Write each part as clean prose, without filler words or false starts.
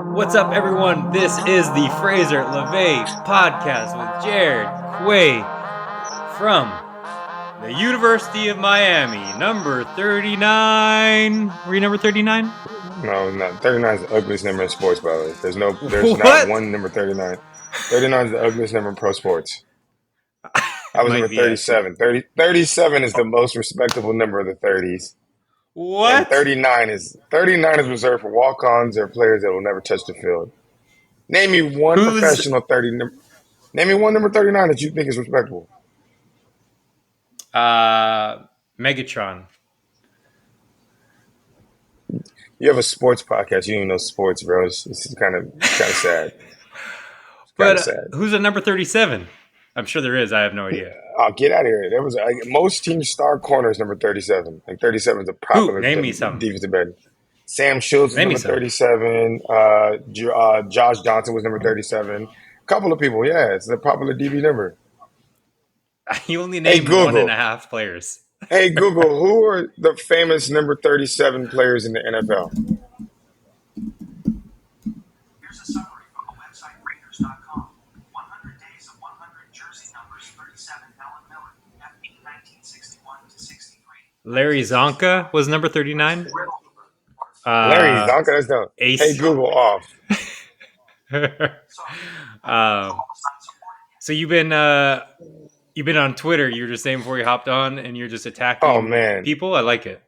What's up, everyone? This is the Fraser LeVay podcast with Jared Quay from the University of Miami, number 39. Were you number 39? No, not 39 is the ugliest number in sports, by the way. There's not What? one number 39. 39 is the ugliest number in pro sports. I It was might number be, actually. 37. Is the most respectable number of the 30s. And What? 39 is reserved for walk-ons or players that will never touch the field. Name me one Who's professional 30 Name me one number 39 that you think is respectable. Megatron? You have a sports podcast. You don't even know sports, bro. It's kind of sad. It's kind But of sad. who's a number 37? I'm sure there is. I have no idea. Oh, get out of here. There was most teams' star corner is number 37. Like 37 is a Who? popular Name me some. defensive end. Sam Shields was Name me number some. 37. Josh Johnson was number 37. A couple of people, yeah. It's a popular DB number. You only Hey, named one and Google. a half players. Hey, Google, who are the famous number 37 players in the NFL? Here's a summary from the website Raiders.com. 100 days of 100 jersey numbers 37 Alan Miller, FB 1961 to 63. Larry Zonka was number 39. Larry Zonka, that's dope. Ace. Hey, Google, off. So you've been on Twitter. You were just saying before you hopped on, and you're just attacking Oh, man. people. I like it.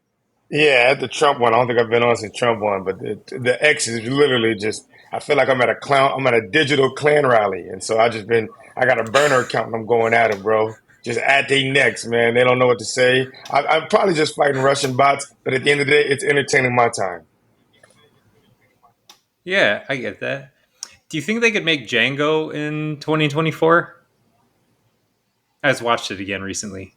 Yeah, at the Trump one, I don't think I've been on since Trump one, but the X is literally just. I feel like I'm at a digital clan rally, and so I got a burner account, and I'm going at them, bro. Just at their necks, man. They don't know what to say. I'm probably just fighting Russian bots, but at the end of the day, it's entertaining my time. Yeah, I get that. Do you think they could make Django in 2024? I just watched it again recently.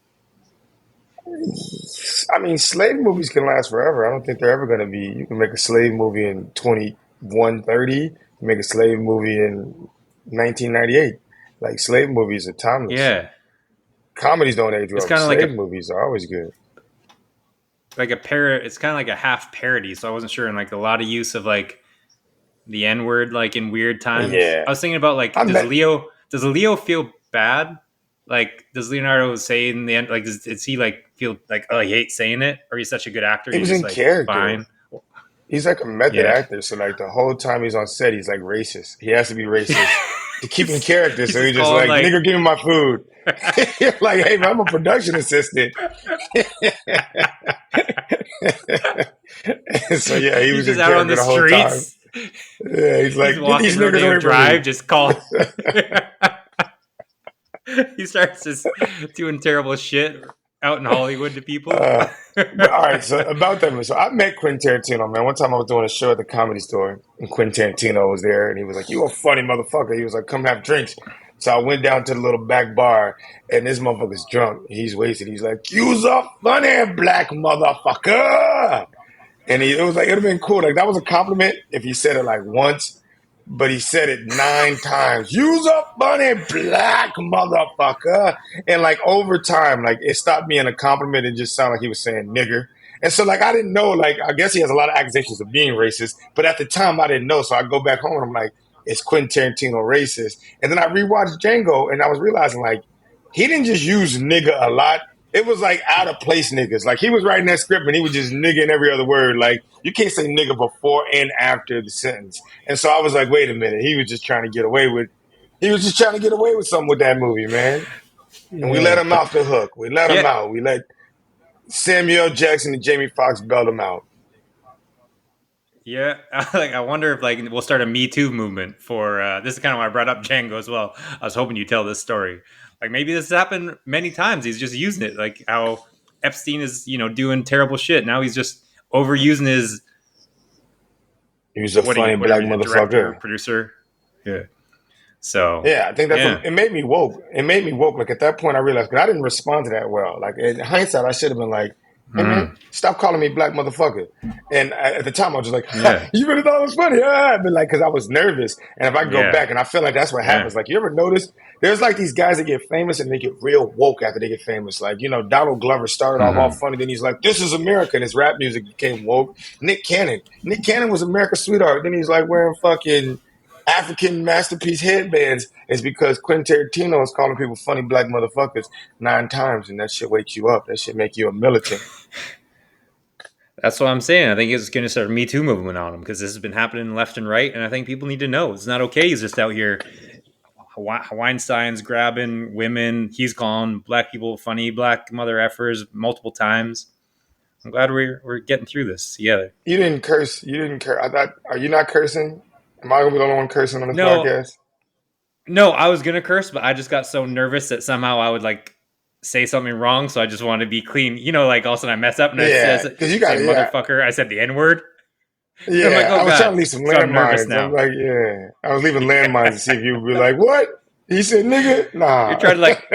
I mean, slave movies can last forever. I don't think they're ever going to be. You can make a slave movie in 2130. You can make a slave movie in 1998. Like slave movies are timeless. Yeah, Comedies don't age it's well, but kind of like slave movies are always good. It's kind of like a half parody. So I wasn't sure, and like a lot of use of like the N word, like in weird times. Yeah, I was thinking about like, I does met. Leo feel bad? Like, does Leonardo say in the end, like, does he like feel like, oh, he hates saying it, or he's such a good actor, He he's was just in like character. fine? He's like a method Yeah, actor, so like the whole time he's on set, he's like racist. He has to be racist to keep in character. he's So he's just just calling like, like, "Nigga, give me my food." Like, hey, man, I'm a production assistant. So yeah, he he's was just in out on character the the whole time. streets. Yeah, he's He's like, "Get walking these niggas Rodeo away from me." Drive, just call. He starts just doing terrible shit out in Hollywood to people. Uh, but all right, so about that, so I met Quentin Tarantino, man. One time I was doing a show at the Comedy Store, and Quentin Tarantino was there, and he was like, "You a funny motherfucker." He was like, "Come have drinks." So I went down to the little back bar, and this motherfucker's drunk. He's wasted. He's like, "You's a funny black motherfucker." And it was like, it'd have been cool. Like, that was a compliment if he said it like once, but he said it 9 times. You's a funny black motherfucker. And like over time, like it stopped being a compliment and just sounded like he was saying nigger. And so like I didn't know, like I guess he has a lot of accusations of being racist, but at the time I didn't know. So I go back home and I'm like, is Quentin Tarantino racist? And then I rewatched Django and I was realizing like he didn't just use nigga a lot. It was like out of place niggas. Like he was writing that script and he was just nigga in every other word. Like you can't say nigga before and after the sentence. And so I was like, wait a minute. He was just trying to get away with something with that movie, man. And we let Yeah, him off the hook. We let him yeah, out. We let Samuel Jackson and Jamie Foxx bail him out. yeah. Like I wonder if like we'll start a Me Too movement for. This is kind of why I brought up Django as well. I was hoping you tell this story. Like maybe this has happened many times. He's just using it. Like how Epstein is, doing terrible shit. Now he's just overusing his He was a funny whatever black he's a director, motherfucker. producer. Yeah. So Yeah, I think that's yeah, what it made me woke. It made me woke. Like at that point, I realized because I didn't respond to that well. Like in hindsight, I should have been like, Hey man, Mm. stop calling me black motherfucker. And at the time, I was just like, Yeah. you really thought it was funny? But like, because I was nervous. And if I go Yeah. back, and I feel like that's what Yeah. happens. Like, you ever notice there's like these guys that get famous and they get real woke after they get famous. Like, Donald Glover started off all Hmm. funny, then he's like, this is America, and his rap music became woke. Nick Cannon was America's sweetheart. Then he's like wearing fucking African masterpiece headbands. It's because Quentin Tarantino is calling people funny black motherfuckers 9 times, and that shit wakes you up. That shit make you a militant. That's what I'm saying. I think it's going to start a Me Too movement on him because this has been happening left and right, and I think people need to know it's not okay. He's just out here. Weinstein's grabbing women. He's calling black people funny black mother effers multiple times. I'm glad we're getting through this together. You didn't curse. You didn't curse. I thought, are you not cursing? Am I gonna be the only one cursing on this No, podcast? no, I was gonna curse, but I just got so nervous that somehow I would like say something wrong. So I just wanted to be clean. Like all of a sudden I mess up and I Yeah, because you got say it. Yeah, motherfucker. I said the N word. And I'm like, yeah. oh I was trying to god. leave some So I'm nervous landmines. I'm now. like, yeah. I was leaving landmines to Yeah. see if you would be like, what? He said, nigga, You're nah. trying to like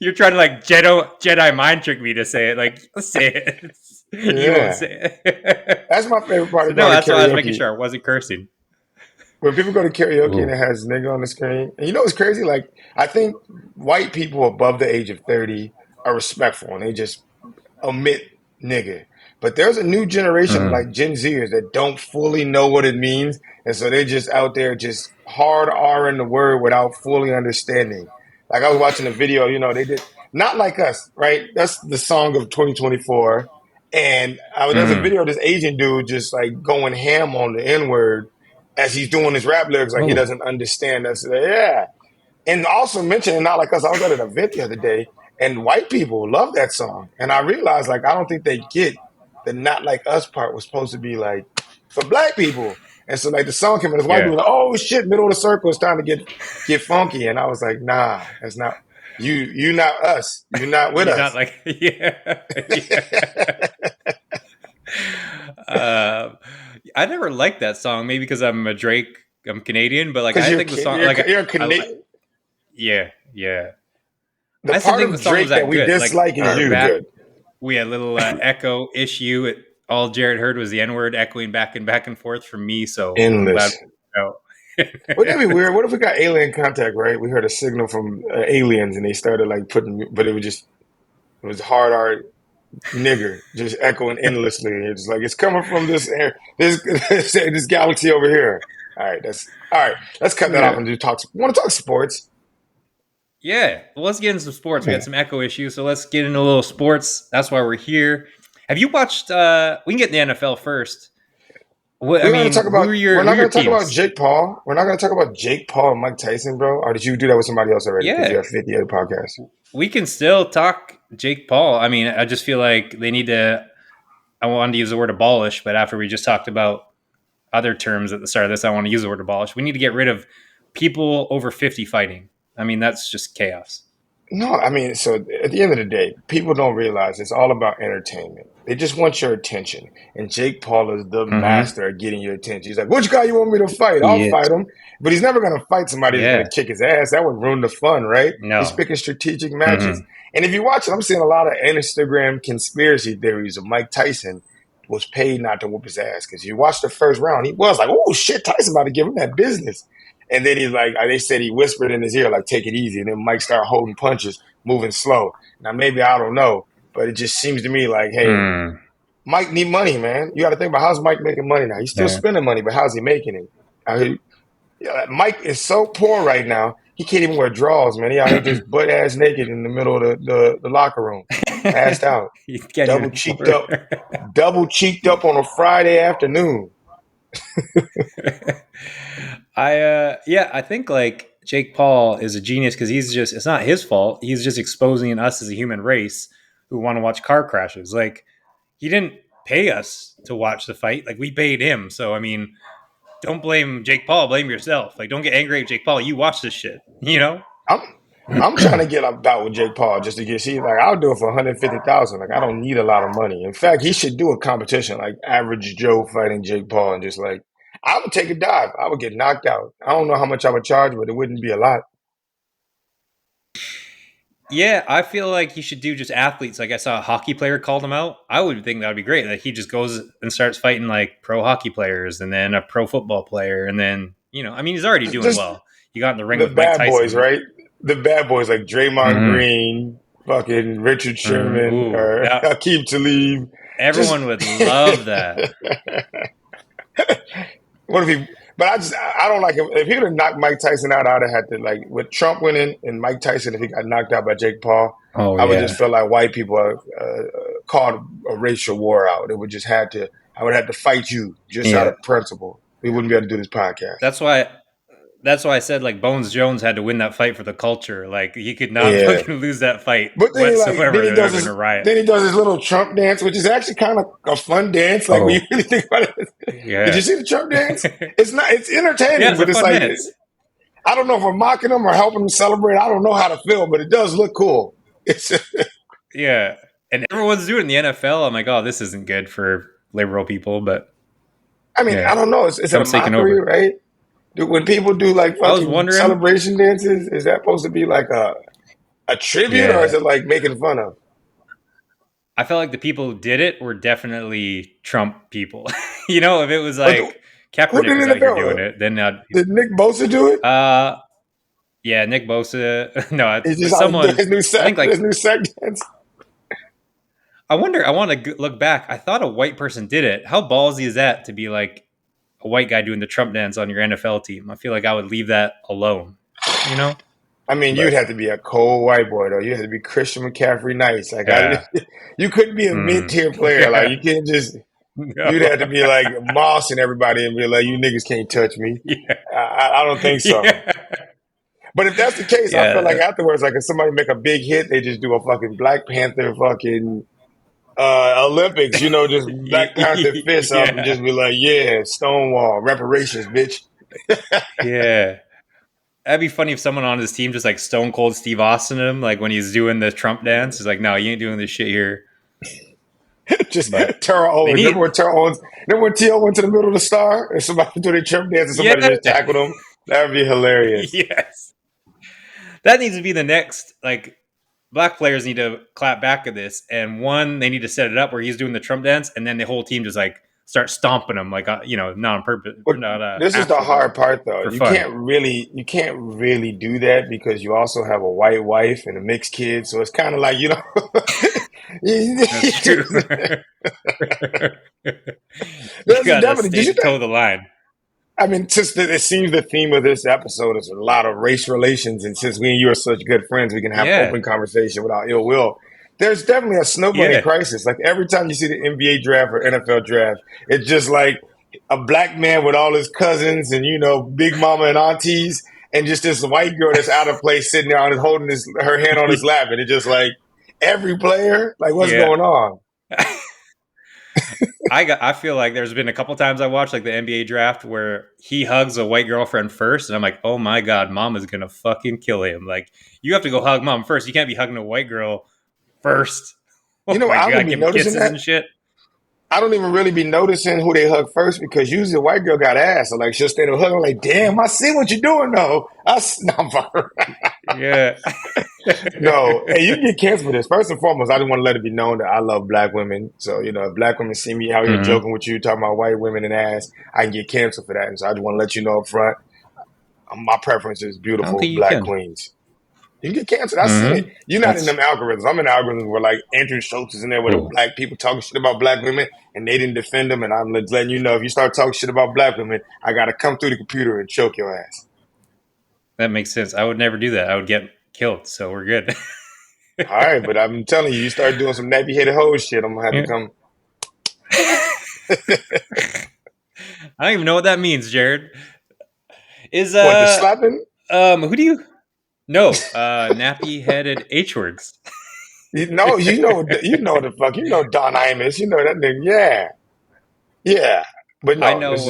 you're trying to like Jedi mind trick me to say it. Like, let's say it. You won't Yeah, say it. that's my favorite part So of no, going to that's why I was making karaoke. sure I wasn't cursing. When people go to karaoke and Ooh. it has nigga on the screen, and you know what's crazy? Like, I think white people above the age of 30 are respectful and they just omit nigga. But there's a new generation of Mm. like Gen Zers that don't fully know what it means. And so they're just out there just hard R-ing the word without fully understanding. Like I was watching a video, they did not like us, right? That's the song of 2024. And there's a Mm. video of this Asian dude just like going ham on the N-word as he's doing his rap lyrics like he Oh. doesn't understand us. Yeah. And also mentioning not like us, I was at an event the other day, and white people love that song. And I realized like I don't think they get the not like us part was supposed to be like for black people. And so like the song came and this white people Yeah. were like, oh shit, middle of the circle, it's time to get funky. And I was like, nah, that's not you not us. You're not with You're not us. like yeah. Yeah. Uh, I never liked that song. Maybe because I'm a Drake. I'm Canadian, but like Because I you're think the song like you're a I Canadian. yeah, yeah. The I still part think of the song was Drake that that we good. Like dislike is we're you, back. good. We had a little echo issue. All Jared heard was the N word echoing back and forth from me. So I'm glad. Endless. Oh. Wouldn't that be weird? What if we got alien contact, right? We heard a signal from aliens and they started like putting, but it was hard art nigger just echoing endlessly. It's like it's coming from this air, this galaxy over here. All right. Let's cut that off Yeah. and do talk. Want to talk sports? Yeah. Well, let's get into some sports. We had Yeah. some echo issues, so let's get into a little sports. That's why we're here. Have you watched? We can get in the NFL first. What I We're not gonna talk mean, about. We're who are not your gonna talk about teams? Jake Paul. We're not gonna talk about Jake Paul and Mike Tyson, bro. Or did you do that with somebody else already? Because you Yeah, have 50 other podcasts. we can still talk Jake Paul. I mean, I just feel like they need to. I wanted to use the word abolish, but after we just talked about other terms at the start of this, I want to use the word abolish. We need to get rid of people over 50 fighting. I mean, that's just chaos. No, I mean, so at the end of the day, people don't realize it's all about entertainment. They just want your attention. And Jake Paul is the Mm-hmm. master at getting your attention. He's like, which guy you want me to fight? I'll He is. fight him. But he's never going to fight somebody that's going Yeah. to kick his ass. That would ruin the fun, right? He's No. picking strategic matches. Mm-hmm. And if you watch it, I'm seeing a lot of Instagram conspiracy theories of Mike Tyson was paid not to whoop his ass. Because you watch the first round, he was like, oh, shit, Tyson about to give him that business. And then he's like, they said he whispered in his ear, like, take it easy. And then Mike started holding punches, moving slow. Now, maybe I don't know, but it just seems to me like, hey, Mm. Mike need money, man. You got to think about how's Mike making money now. He's still Yeah. spending money, but how's he making it? Mike is so poor right now, he can't even wear drawers, man. He out here just butt ass naked in the middle of the locker room, passed out, You can't double even cheeked up, double cheeked up on a Friday afternoon. I think like Jake Paul is a genius because it's not his fault. He's just exposing us as a human race who want to watch car crashes. Like he didn't pay us to watch the fight. Like we paid him. So I mean, don't blame Jake Paul, blame yourself. Like don't get angry at Jake Paul. You watch this shit, you know? I'm I'm trying to get a bout with Jake Paul just to get see like I'll do it for 150,000. Like I don't need a lot of money. In fact, he should do a competition like average Joe fighting Jake Paul and just like I would take a dive. I would get knocked out. I don't know how much I would charge, but it wouldn't be a lot. Yeah, I feel like he should do just athletes. Like I saw a hockey player called him out. I would think that would be great. Like he just goes and starts fighting like pro hockey players and then a pro football player. And then, I mean, he's already doing Just well. He got in the ring the with Mike bad boys, Tyson. right? The bad boys like Draymond Mm-hmm. Green, fucking Richard Mm-hmm. Sherman, Ooh, or that Hakeem Talib. Just everyone would love that. what if he? But I don't like him. If he would have knocked Mike Tyson out, I'd have had to like with Trump winning and Mike Tyson. If he got knocked out by Jake Paul, Oh I would just yeah. feel like white people called a racial war out. It would just had to. I would have to fight you just out Yeah. of principle. We wouldn't be able to do this podcast. That's why I said like Bones Jones had to win that fight for the culture. Like he could not Yeah. fucking lose that fight But then whatsoever. There would have been a riot. then he does his little Trump dance, which is actually kind of a fun dance. Like when you Oh really think about it, did you yeah. see the Trump dance? It's Yeah, entertaining, it's a but it's fun like dance. I don't know if we're mocking them or helping them celebrate. I don't know how to feel, but it does look cool. It's Yeah. And everyone's doing it in the NFL. I'm like, oh, this isn't good for liberal people, but I mean, I yeah. don't know. Is it a Trump's taking mockery, over. right? When people do like I was fucking wondering, celebration dances, is that supposed to be like a tribute or is yeah. it like making fun of? I felt like the people who did it were definitely Trump people. If it was But like who Kaepernick did was it out here though? doing it, then Did Nick Bosa do it? uh yeah, Nick Bosa. No, He's but just out doing someone I think his like new sack dance. I wonder. I want to look back. I thought a white person did it. How ballsy is that to be like a white guy doing the Trump dance on your NFL team? I feel like I would leave that alone. You know. I mean, you'd But have to be a cold white boy though. You have to be Christian McCaffrey nice. Like yeah, you couldn't be a mid mm, tier player. Like yeah, you can't just. no, You'd have to be like Moss and everybody and be like, you niggas can't touch me. yeah, I don't think so. yeah, But if that's the case, I feel like yeah, afterwards, like if somebody make a big hit, they just do a fucking Black Panther fucking Olympics, just Black Panther fists up and yeah, just be like, yeah, Stonewall, reparations, bitch. yeah. That'd be funny if someone on his team just like Stone Cold Steve Austin him, like when he's doing the Trump dance. He's like, "No, you ain't doing this shit here." Just But Terrell they Owens. need, Remember when T.O. went to the middle of the star and somebody do their Trump dance and somebody yeah, just tackled him? That would be hilarious. yes. That needs to be the next. Like, black players need to clap back at this, and one, they need to set it up where he's doing the Trump dance, and then the whole team just like start stomping him, like not on purpose, But not this is the actual, but hard part, though. for fun. You can't really do that because you also have a white wife and a mixed kid. So it's kind of like That's true. You There's gotta definitely. Did stay you toe think? the line. I mean, since it seems the theme of this episode is a lot of race relations, and since we and you are such good friends, we can have Yeah, open conversation without ill will. There's definitely a snowballing yeah, crisis. Like every time you see the NBA draft or NFL draft, it's just like a black man with all his cousins and big mama and aunties, and just this white girl that's out of place sitting there on holding her hand on his lap, and it's just like every player, like what's yeah. going on? I feel like there's been a couple times I watched like the NBA draft where he hugs a white girlfriend first, and I'm like, oh my god, mom is gonna fucking kill him. Like, you have to go hug mom first. You can't be hugging a white girl first. Oh my I don't god, be giving noticing kisses that. and shit. I don't even really be noticing who they hug first because usually the white girl got ass. So like she'll stand there hugging like, damn, I see what you're doing though. No, I'm fucking- Yeah. no, hey, you can get canceled for this. First and foremost, I just want to let it be known that I love black women. So, if black women see me out here Hmm. joking with you, talking about white women and ass, I can get canceled for that. And so I just want to let you know up front, my preference is I don't beautiful think you black can. queens. You can get canceled. I've seen Hmm. it. You're not in them That's algorithms. I'm in algorithms where like Andrew Schultz is in there with the oh, black people talking shit about black women and they didn't defend them. And I'm letting you know if you start talking shit about black women, I got to come through the computer and choke your ass. that makes sense. I would never do that. I would get killed. So we're good. All right. But I'm telling you, you start doing some nappy headed hoe shit, I'm going to have to Yeah. come. I don't even know what that means, Jared. Is What, the slapping? who do you no nappy headed H words? You know the fuck. You know Don Imus. You know that nigga. Yeah. Yeah. But I no, know this is,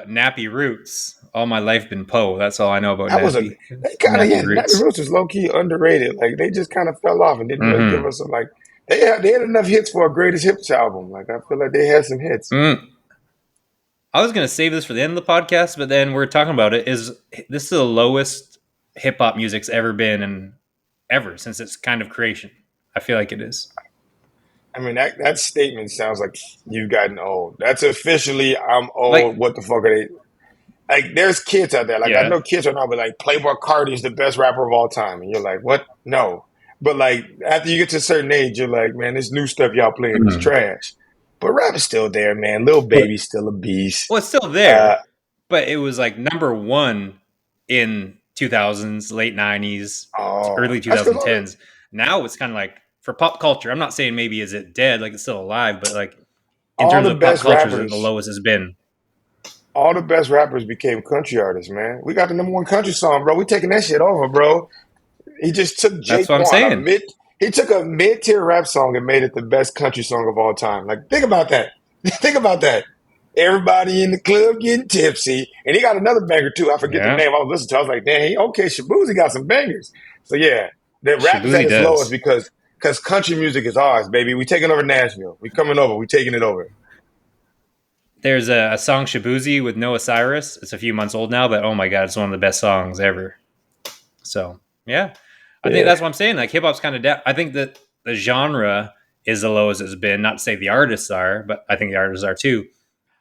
nappy roots. All my life been Poe. That's all I know about that was nappy. they kind of, Nappy yeah, Nappy roots. Roots was low key underrated. Like they just kind of fell off and didn't really give Mm-hmm. us like, they had enough hits for a greatest hits album. Like I feel like they had some hits. Mm. I was gonna save this for the end of the podcast, but then we're talking about it. Is this is the lowest hip hop music's ever been, and ever since its kind of creation. I feel like it is. I mean, that statement sounds like you've gotten old. That's officially, I'm Like, old. What the fuck are they? Like, there's kids out there. Like, I yeah. know kids right now, but like, Playboy Cardi is the best rapper of all time. And you're like, what? No. But like, after you get to a certain age, you're like, man, this new stuff y'all playing is Mhm. trash. But rap is still there, man. Lil But Baby's still a beast. well, it's still Uh, there, but it was like number one in 2000s, late 90s, oh, early that's because 2010s. Now it's kind of like for pop culture. I'm not saying maybe is it dead, like it's still alive, but like in all terms the of pop best culture, is the rappers, lowest has been. all the best rappers became country artists, man. We got the number one country song, bro. We taking that shit over, bro. He just took That's Jake what I'm One, saying. he took a mid-tier rap song and made it the best country song of all time. Like, think about that. Think about that. Everybody in the club getting tipsy. And he got another banger too. I forget the Yeah, name. I was listening to it. I was like, dang, okay, Shabuzi got some bangers. So yeah, the rap is at Shibuzi its lowest does. because country music is ours, baby. We taking over Nashville. We coming over. We taking it over. There's a song Shibuzi with Noah Cyrus. It's a few months old now, but oh my god, it's one of the best songs ever. So yeah, I think Yeah. that's what I'm saying. Like hip hop's kind of I think that the genre is the lowest it's been. Not to say the artists are, but I think the artists are too.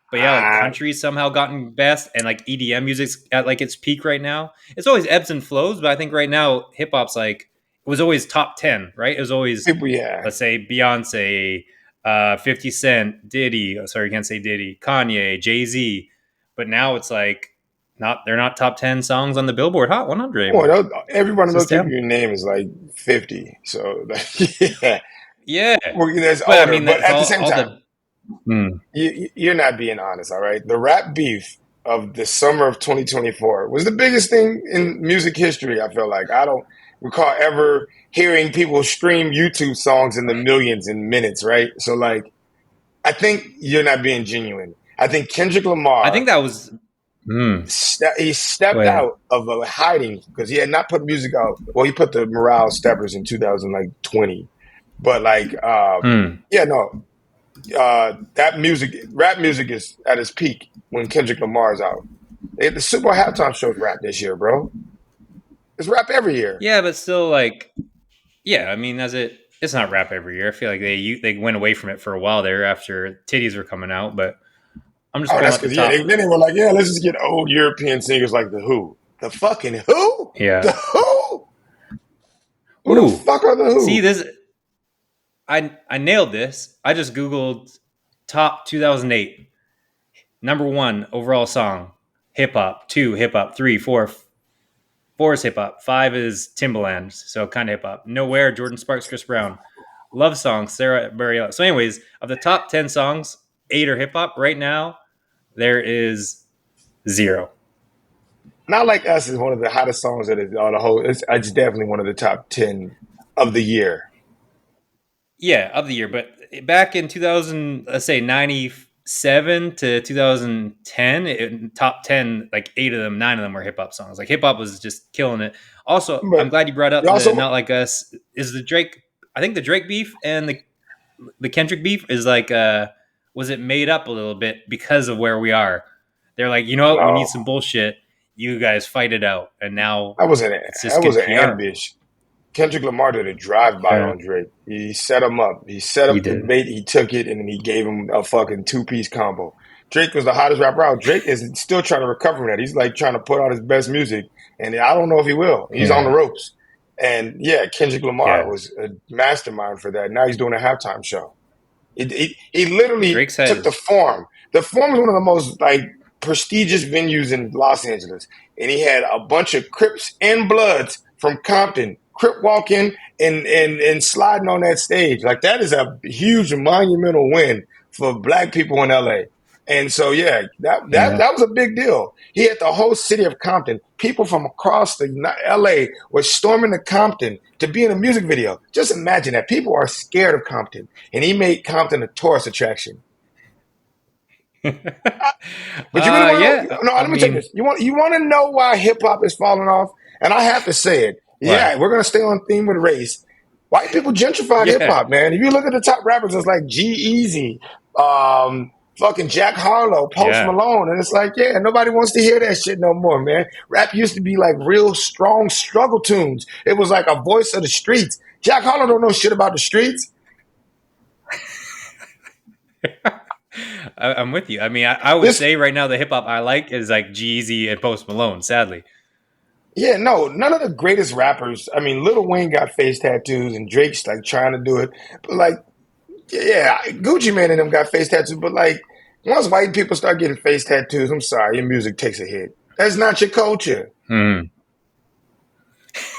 But yeah, like Ah, country's somehow gotten best, and like EDM music's at like its peak right now. It's always ebbs and flows, but I think right now hip hop's like it was always top 10, right? It was always, people, yeah. let's say, Beyonce, 50 Cent, Diddy. Sorry, you can't say Diddy, Kanye, Jay Z. But now it's like not they're not top 10 songs on the Billboard Hot 100 Well, anymore. every one It's of those just people down. you name is like 50. So, yeah, Yeah, well, that's but I older. mean But that's at the same all time, the. Hmm. you're not being honest, all right? The rap beef of the summer of 2024 was the biggest thing in music history, I feel like. I don't recall ever hearing people stream YouTube songs in the millions in minutes, right? So, like, I think you're not being genuine. I think Kendrick I think Lamar, that was. Hmm. he Go stepped ahead. out of hiding because he had not put music out. Well, he put the Morale Steppers in 2020. But, like, Hmm. yeah, no, that music, rap music is at its peak when Kendrick Lamar is out. The Super Bowl halftime show's rap this year, bro. It's rap every year. Yeah, but still, like, yeah. I mean, it's not rap every year. I feel like they went away from it for a while there after titties were coming out. But I'm just Oh, pulling that's up the because yeah, top. then they were like, yeah, let's just get old European singers like the Who. The fucking Who? Yeah. The Who? Who the Ooh. fuck are the See Who? this. I nailed this. I just googled top 2008 number one overall song, hip hop. Two, hip hop. Three, four. Four is hip hop. Five is Timbaland, so kind of hip hop. Nowhere, Jordan Sparks, Chris Brown. Love song, Sarah Bareilles. So, anyways, of the top 10 songs, eight are hip hop. Right now, there is zero. Not Like Us is one of the hottest songs that is on the whole. It's definitely one of the top 10 of the year. Yeah, of the year. But back in 2000, let's say 97 to 2010, top 10, like eight of them, nine of them were hip hop songs. Like hip hop was just killing it. Also, I'm But glad you brought you up the also, Not Like Us. Is the Drake, I think the Drake beef and the Kendrick beef is like was it made up a little bit because of where we are? They're like, you know what, we need no, some bullshit. You guys fight it out, and now that was an it's just that was good an PR. ambush. Kendrick Lamar did a drive-by Yeah, on Drake. He set him up. He set he up the did. bait. He took it, and then he gave him a fucking two-piece combo. Drake was the hottest rapper out. Drake is still trying to recover from that. He's like trying to put out his best music, and I don't know if he will. He's on the Yeah, ropes. And yeah, Kendrick Lamar yeah. was a mastermind for that. Now he's doing a halftime show. He literally Drake's took the has Forum. The Forum is one of the most like prestigious venues in Los Angeles, and he had a bunch of Crips and Bloods from Compton crip walking and sliding on that stage. Like that is a huge monumental win for Black people in LA. And so yeah, yeah. that was a big deal. He had the whole city of Compton. People from across the LA were storming the Compton to be in a music video. Just imagine that. People are scared of Compton. And he made Compton a tourist attraction. But you really want to Yeah. no, I let me tell you mean, this. You want to know why hip hop is falling off? And I have to say it. why? Yeah, we're gonna stay on theme with race. White people gentrified hip Yeah, hop, man. If you look at the top rappers, it's like G Easy, fucking Jack Harlow, Post Yeah. Malone, and it's like, yeah, nobody wants to hear that shit no more, man. Rap used to be like real strong struggle tunes. It was like a voice of the streets. Jack Harlow don't know shit about the streets. I'm with you. I mean, I would This, say right now the hip hop I like is like Jeezy and Post Malone. Sadly, yeah, no, none of the greatest rappers. I mean, Lil Wayne got face tattoos, and Drake's like trying to do it, but like, yeah, Gucci Man and them got face tattoos, but like, once white people start getting face tattoos, I'm sorry, your music takes a hit. That's not your culture. hmm, I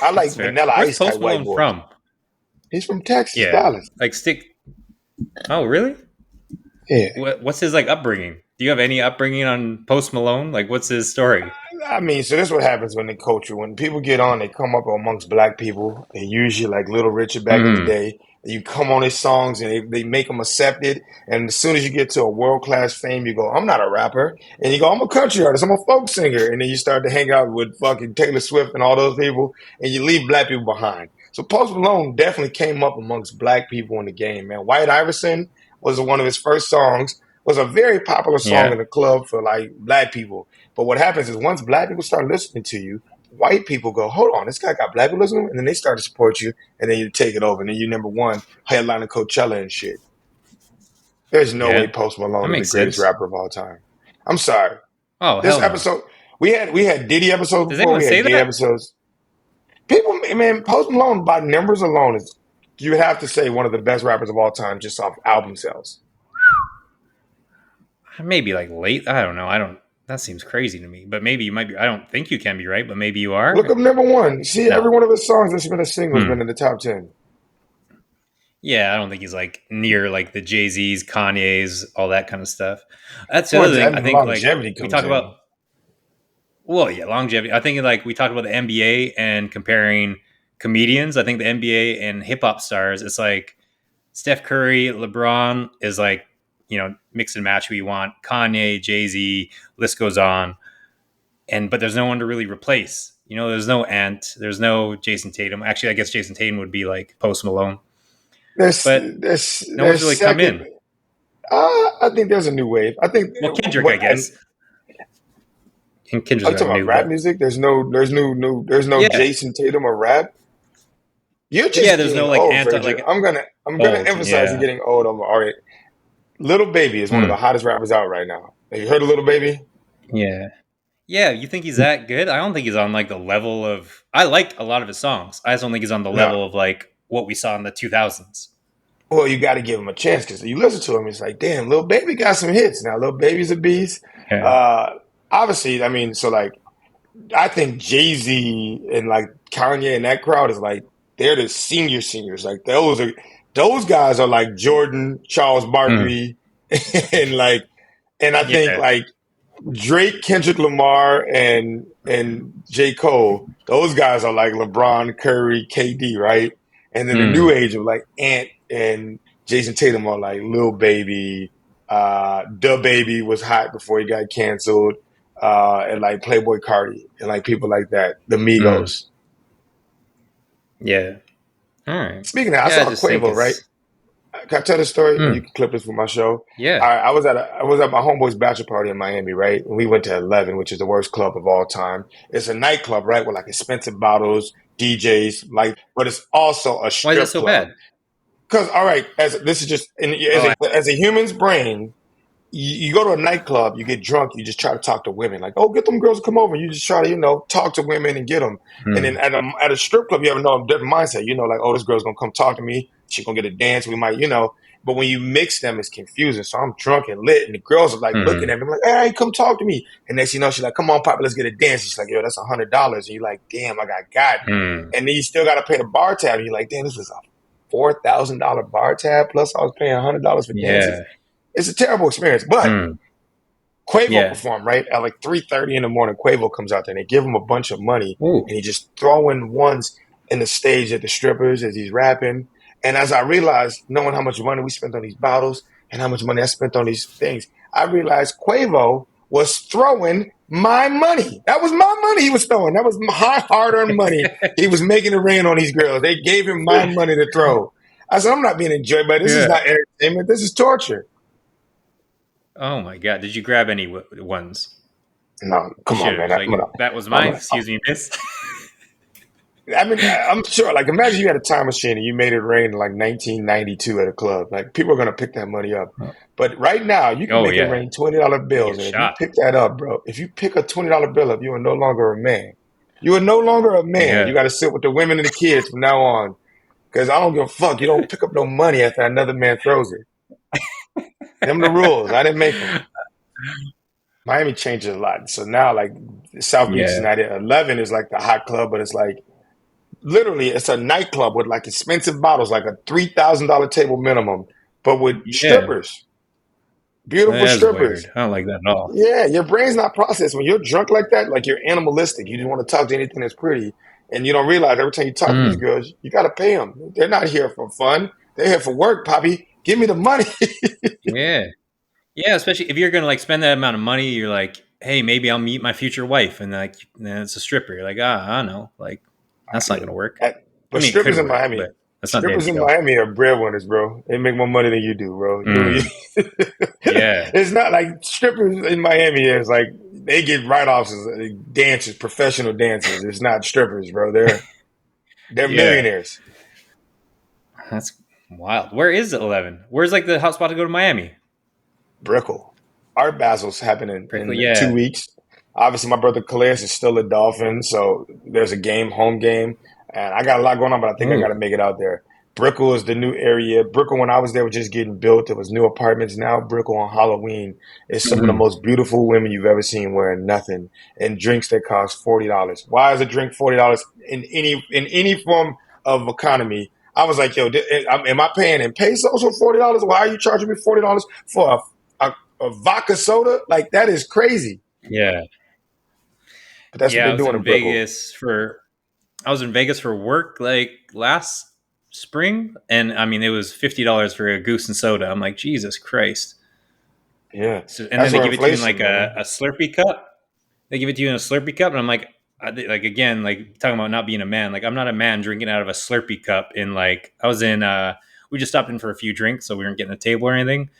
that's like fair. Vanilla Where's Ice type Post white Malone boys. from? He's from Texas, Yeah, Dallas. like stick. Oh, really? Yeah. What's his like upbringing? Do you have any upbringing on Post Malone? Like, what's his story? I mean, so this is what happens when the culture, when people get on, they come up amongst black people. They usually like Little Richard back in the Hmm. day. You come on his songs and they make them accepted. And as soon as you get to a world class fame, you go, I'm not a rapper. And you go, I'm a country artist. I'm a folk singer. And then you start to hang out with fucking Taylor Swift and all those people, and you leave black people behind. So Post Malone definitely came up amongst black people in the game, man. White Iverson was one of his first songs, was a very popular song Yeah, in the club for like black people. But what happens is once black people start listening to you, white people go, hold on, this guy got black people listening to him, and then they start to support you, and then you take it over, and then you number one, headlining Coachella and shit. There's no way yeah, Post that Malone is the makes greatest sense. rapper of all time. I'm sorry. Oh, This hell no. episode, we had Diddy episodes Does before, anyone we say had gay that? episodes. People, man, Post Malone by numbers alone is, you would have to say, one of the best rappers of all time just off album sales. Maybe like late. I don't know. I don't. That seems crazy to me. But maybe you might be. I don't think you can be right. But maybe you Look are. up number one. See, every No. one of his songs that's been a single has Hmm. been in the top 10. Yeah, I don't think he's like near like the Jay Z's, Kanye's, all that kind of stuff. That's the Well, other thing. I think like longevity we comes talk about. in. Well, yeah, longevity. I think like we talk about the NBA and comparing comedians. I think the NBA and hip hop stars. It's like Steph Curry, LeBron is like mix and match who you want. Kanye, Jay Z, list goes on. And but there's no one to really replace. There's no Ant. There's no Jason Tatum. Actually, I guess Jason Tatum would be like Post Malone. There's But there's no one's there's really come second. in. I think there's a new wave. I think Well, Kendrick, what I and guess. And Kendrick's are you not talking about new, rap but music? There's no yeah, Jason Tatum or rap. You're yeah. just There's no getting like old, anti Fraser. like I'm gonna old. emphasize you're Yeah. getting old. All right. Little Baby is one of the Hmm. hottest rappers out right now. Have you heard of Little Baby? Yeah. Yeah. You think he's that good? I don't think he's on like the level of. I like a lot of his songs. I just don't think he's on the No. level of like what we saw in the 2000s. Well, you got to give him a chance because you listen to him, it's like, damn, Little Baby got some hits. Now, Little Baby's a beast. Yeah. Uh, obviously, I mean, so like, I think Jay Z and like Kanye and that crowd is like they're the seniors. Like those guys are like Jordan, Charles Hmm. Barkley, and like and I think Yeah. like Drake, Kendrick Lamar, and J. Cole, those guys are like LeBron, Curry, KD, right? And then the new Hmm. age of like Ant and Jason Tatum are like Lil Baby. Da Baby was hot before he got canceled. And like Playboy Cardi and like people like that, the Hmm. Migos. Yeah. All right. Speaking of that, I Yeah. I saw just think Quavo, right? it's. Can I tell the story? And you Hmm. can clip this from my show. Yeah. I was at my homeboy's bachelor party in Miami, right? And we went to 11, which is the worst club of all time. It's a nightclub, right? With like expensive bottles, DJs, like, but it's also a Why is it strip so club. bad? Because, all right, as this is just Oh, as a human's brain, you go to a nightclub, you get drunk, you just try to talk to women. Like, oh, get them girls to come over. You just try to, talk to women and get them. And then hmm. at a strip club, you have a different mindset. Like, oh, this girl's going to come talk to me. She's going to get a dance. We might. But when you mix them, it's confusing. So I'm drunk and lit, and the girls are like looking Hmm. at me like, hey, come talk to me. And next you know, she's like, come on, Papa, let's get a dance. She's like, yo, that's $100. And you're like, damn, I got. Hmm. And then you still got to pay the bar tab. And you're like, damn, this was a $4,000 bar tab. Plus I was paying $100 for dances. Yeah. It's a terrible experience. But Hmm. Quavo Yeah. performed, right? At like 3:30 in the morning, Quavo comes out there and they give him a bunch of money Ooh. and he just throwing ones in the stage at the strippers as he's rapping. And as I realized, knowing how much money we spent on these bottles and how much money I spent on these things, I realized Quavo was throwing my money. That was my money he was throwing. That was my hard-earned money. He was making it rain on these girls. They gave him my money to throw. I said, I'm not being enjoyed by this. Is Yeah. not entertainment. This is torture. Oh my god! Did you grab any ones? No, You come on, should man. have. Like that was I'm mine. gonna, Excuse me, miss. I mean, I'm sure. Like, imagine you had a time machine and you made it rain in like 1992 at a club. Like, people are gonna pick that money up. But right now, you can Oh make it yeah, rain $20 you bills, get and if you shot. pick that up, bro, if you pick a $20 bill up, you are no longer a man. You are no longer a man. You Yeah. got to sit with the women and the kids from now on. Because I don't give a fuck. You don't pick up no money after another man throws it. Them the rules. I didn't make them. Miami changes a lot. So now, like, South Beach is Yeah. not it. 11 is like the hot club, but it's like literally it's a nightclub with like expensive bottles, like a $3,000 table minimum, but with Yeah. strippers, beautiful That is strippers. weird. I don't like that at all. Yeah, your brain's not processed when you're drunk like that. Like you're animalistic. You just want to talk to anything that's pretty, and you don't realize every time you talk to these Mm. girls, you got to pay them. They're not here for fun. They're here for work, Poppy. Give me the money. Yeah. Yeah. Especially if you're gonna like spend that amount of money, you're like, hey, maybe I'll meet my future wife, and like, then it's a stripper. You're like, I don't know, like that's not gonna work. I But mean, it could strippers in work, Miami, but that's not the end be all. are breadwinners, bro. They make more money than you do, bro. Mm. Yeah. It's not like strippers in Miami is like they get write-offs as dancers, professional dancers. It's not strippers, bro. They're Yeah. millionaires. That's wild. Where is 11? Where's like the hot spot to go to Miami? Brickell. Art Basil's happening Prickly. in 2 weeks. Obviously, my brother Calais is still a Dolphin, so there's a game, home game, and I got a lot going on, but I think I Ooh. got to make it out there. Brickell is the new area. Brickell, when I was there, was just getting built. There was new apartments. Now Brickell on Halloween is some of the Mm. most beautiful women you've ever seen wearing nothing, and drinks that cost $40. Why is a drink $40 in any form of economy? I was like, yo, am I paying in pesos for $40? Why are you charging me $40 for a vodka soda? Like that is crazy. Yeah. But that's what Yeah. they're doing in Brickell. I was in Vegas for work like last spring, and I mean it was $50 for a goose and soda. I'm like, Jesus Christ. Yeah, So, and then that's they where give it to you in like inflation, man. a Slurpee cup. They give it to you in a Slurpee cup, and I'm like, like again, like talking about not being a man. Like I'm not a man drinking out of a Slurpee cup. In like I was in, we just stopped in for a few drinks, so we weren't getting a table or anything.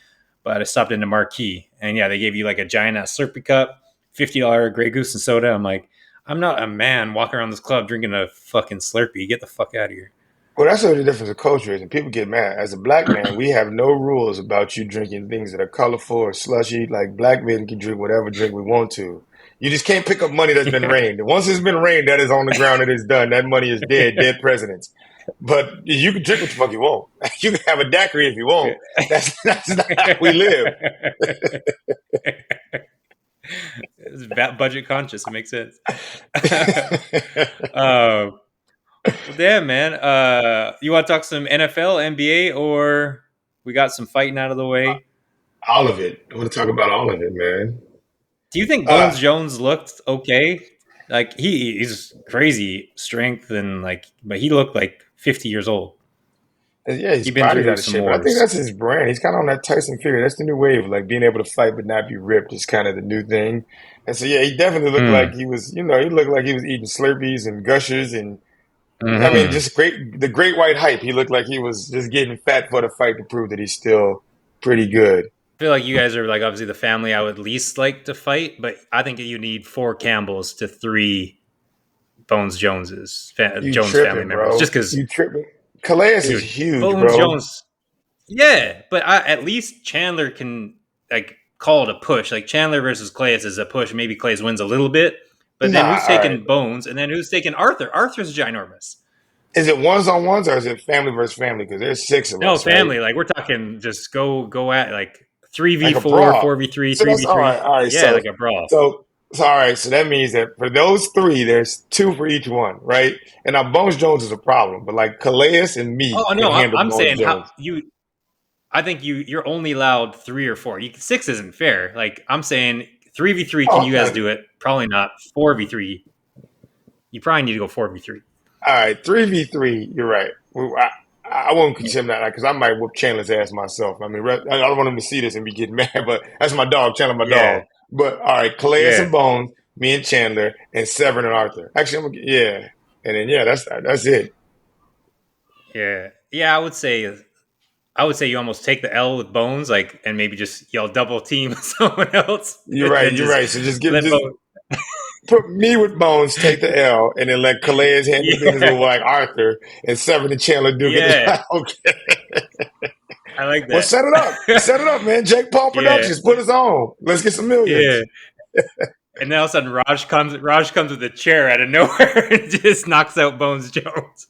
But I stopped into Marquee, and yeah, they gave you like a giant ass Slurpee cup, $50 Grey Goose and soda. I'm like, I'm not a man walking around this club drinking a fucking Slurpee. Get the fuck out of here. Well, that's what the difference of culture is, and people get mad. As a black man, we have no rules about you drinking things that are colorful or slushy. Like black men can drink whatever drink we want to. You just can't pick up money that's been Yeah. rained. Once it's been rained, that is on the ground. It is done. That money is dead. Dead presidents. But you can drink what the fuck you want. You can have a daiquiri if you want. That's not how we live. It's budget conscious. It makes sense. uh, well, damn, man. You want to talk some NFL, NBA, or we got some fighting out of the way? All of it. I want to talk about all of it, man. Do you think Uh, Bones Jones looked okay? Like he's crazy strength and like, but he looked like 50 years old. Yeah, his He'd been body's through out of some shape, but I think wars. that's his brand. He's kind of on that Tyson figure. That's the new wave, like being able to fight but not be ripped is kind of the new thing. And so, yeah, he definitely looked like Mm. he was, he looked like he was eating Slurpees and Gushers, and I mean, Hmm. just the great white hype. He looked like he was just getting fat for the fight to prove that he's still pretty good. I feel like you guys are like obviously the family I would least like to fight, but I think you need four Campbells to three Bones You Jones family tripping, members. Just bro? because, You tripping? Calais is dude, huge, Bones bro. Jones. Yeah, but at least Chandler can like call it a push. Like Chandler versus Clay's is a push. Maybe Clay's wins a little bit, but then Nah, who's all right. taking Bones, and then who's taking Arthur? Arthur's ginormous. Is it ones on ones or is it family versus family? Because there's six of No us, right? family. Like we're talking, just go at like three v Like a four, brawl. 4v3, So three that's v all three. right. All right. Yeah, like a brawl. All right. So that means that for those three, there's two for each one, right? And now Bones Jones is a problem, but like Calais and me Oh can no, handle I'm Bones saying how Jones. you. I think you're only allowed three or four. Six isn't fair. Like I'm saying, 3v3. Can Oh, you guys okay. do it? Probably not. 4v3. You probably need to go 4v3. All right. 3v3. You're right. I won't consider that because I might whoop Chandler's ass myself. I mean, I don't want him to see this and be getting mad, but that's my dog, Chandler, my Yeah, dog. But all right, Calais yeah, and Bones, me and Chandler, and Severn and Arthur. Actually, yeah. And then, yeah, that's it. yeah. I would say I would say you almost take the L with Bones, like, and maybe just yell double team someone else, You're and right. then You're just right. So let just Bones. put me with Bones, take the L, and then let Calais handle business with Yeah, like Arthur, and Seven and Chandler Duke. And just yeah, like, okay, I like well, that. set it up, man. Jake Paul Yeah, Productions, put us on. Let's get some yeah. millions, And then all of a sudden, Raj comes with a chair out of nowhere and just knocks out Bones Jones.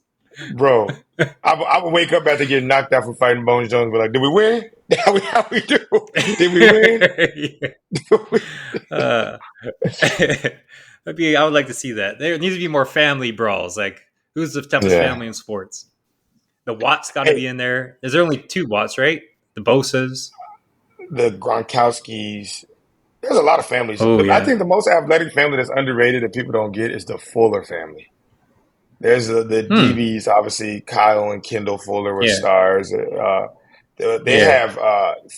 bro. I would wake up after getting knocked out from fighting Bones Jones, and be like, did we win? How we do? Did we win? Yeah. uh, I would like to see that. There needs to be more family brawls. Like, who's the toughest Yeah. family in sports? The Watts got to Hey, be in there. Is there only two Watts, right? The Bosas. the Gronkowskis. There's a lot of families. Oh I yeah, think the most athletic family that's underrated that people don't get is the Fuller family. There's the hmm, DBs, obviously Kyle and Kendall Fuller were yeah, stars. They yeah. have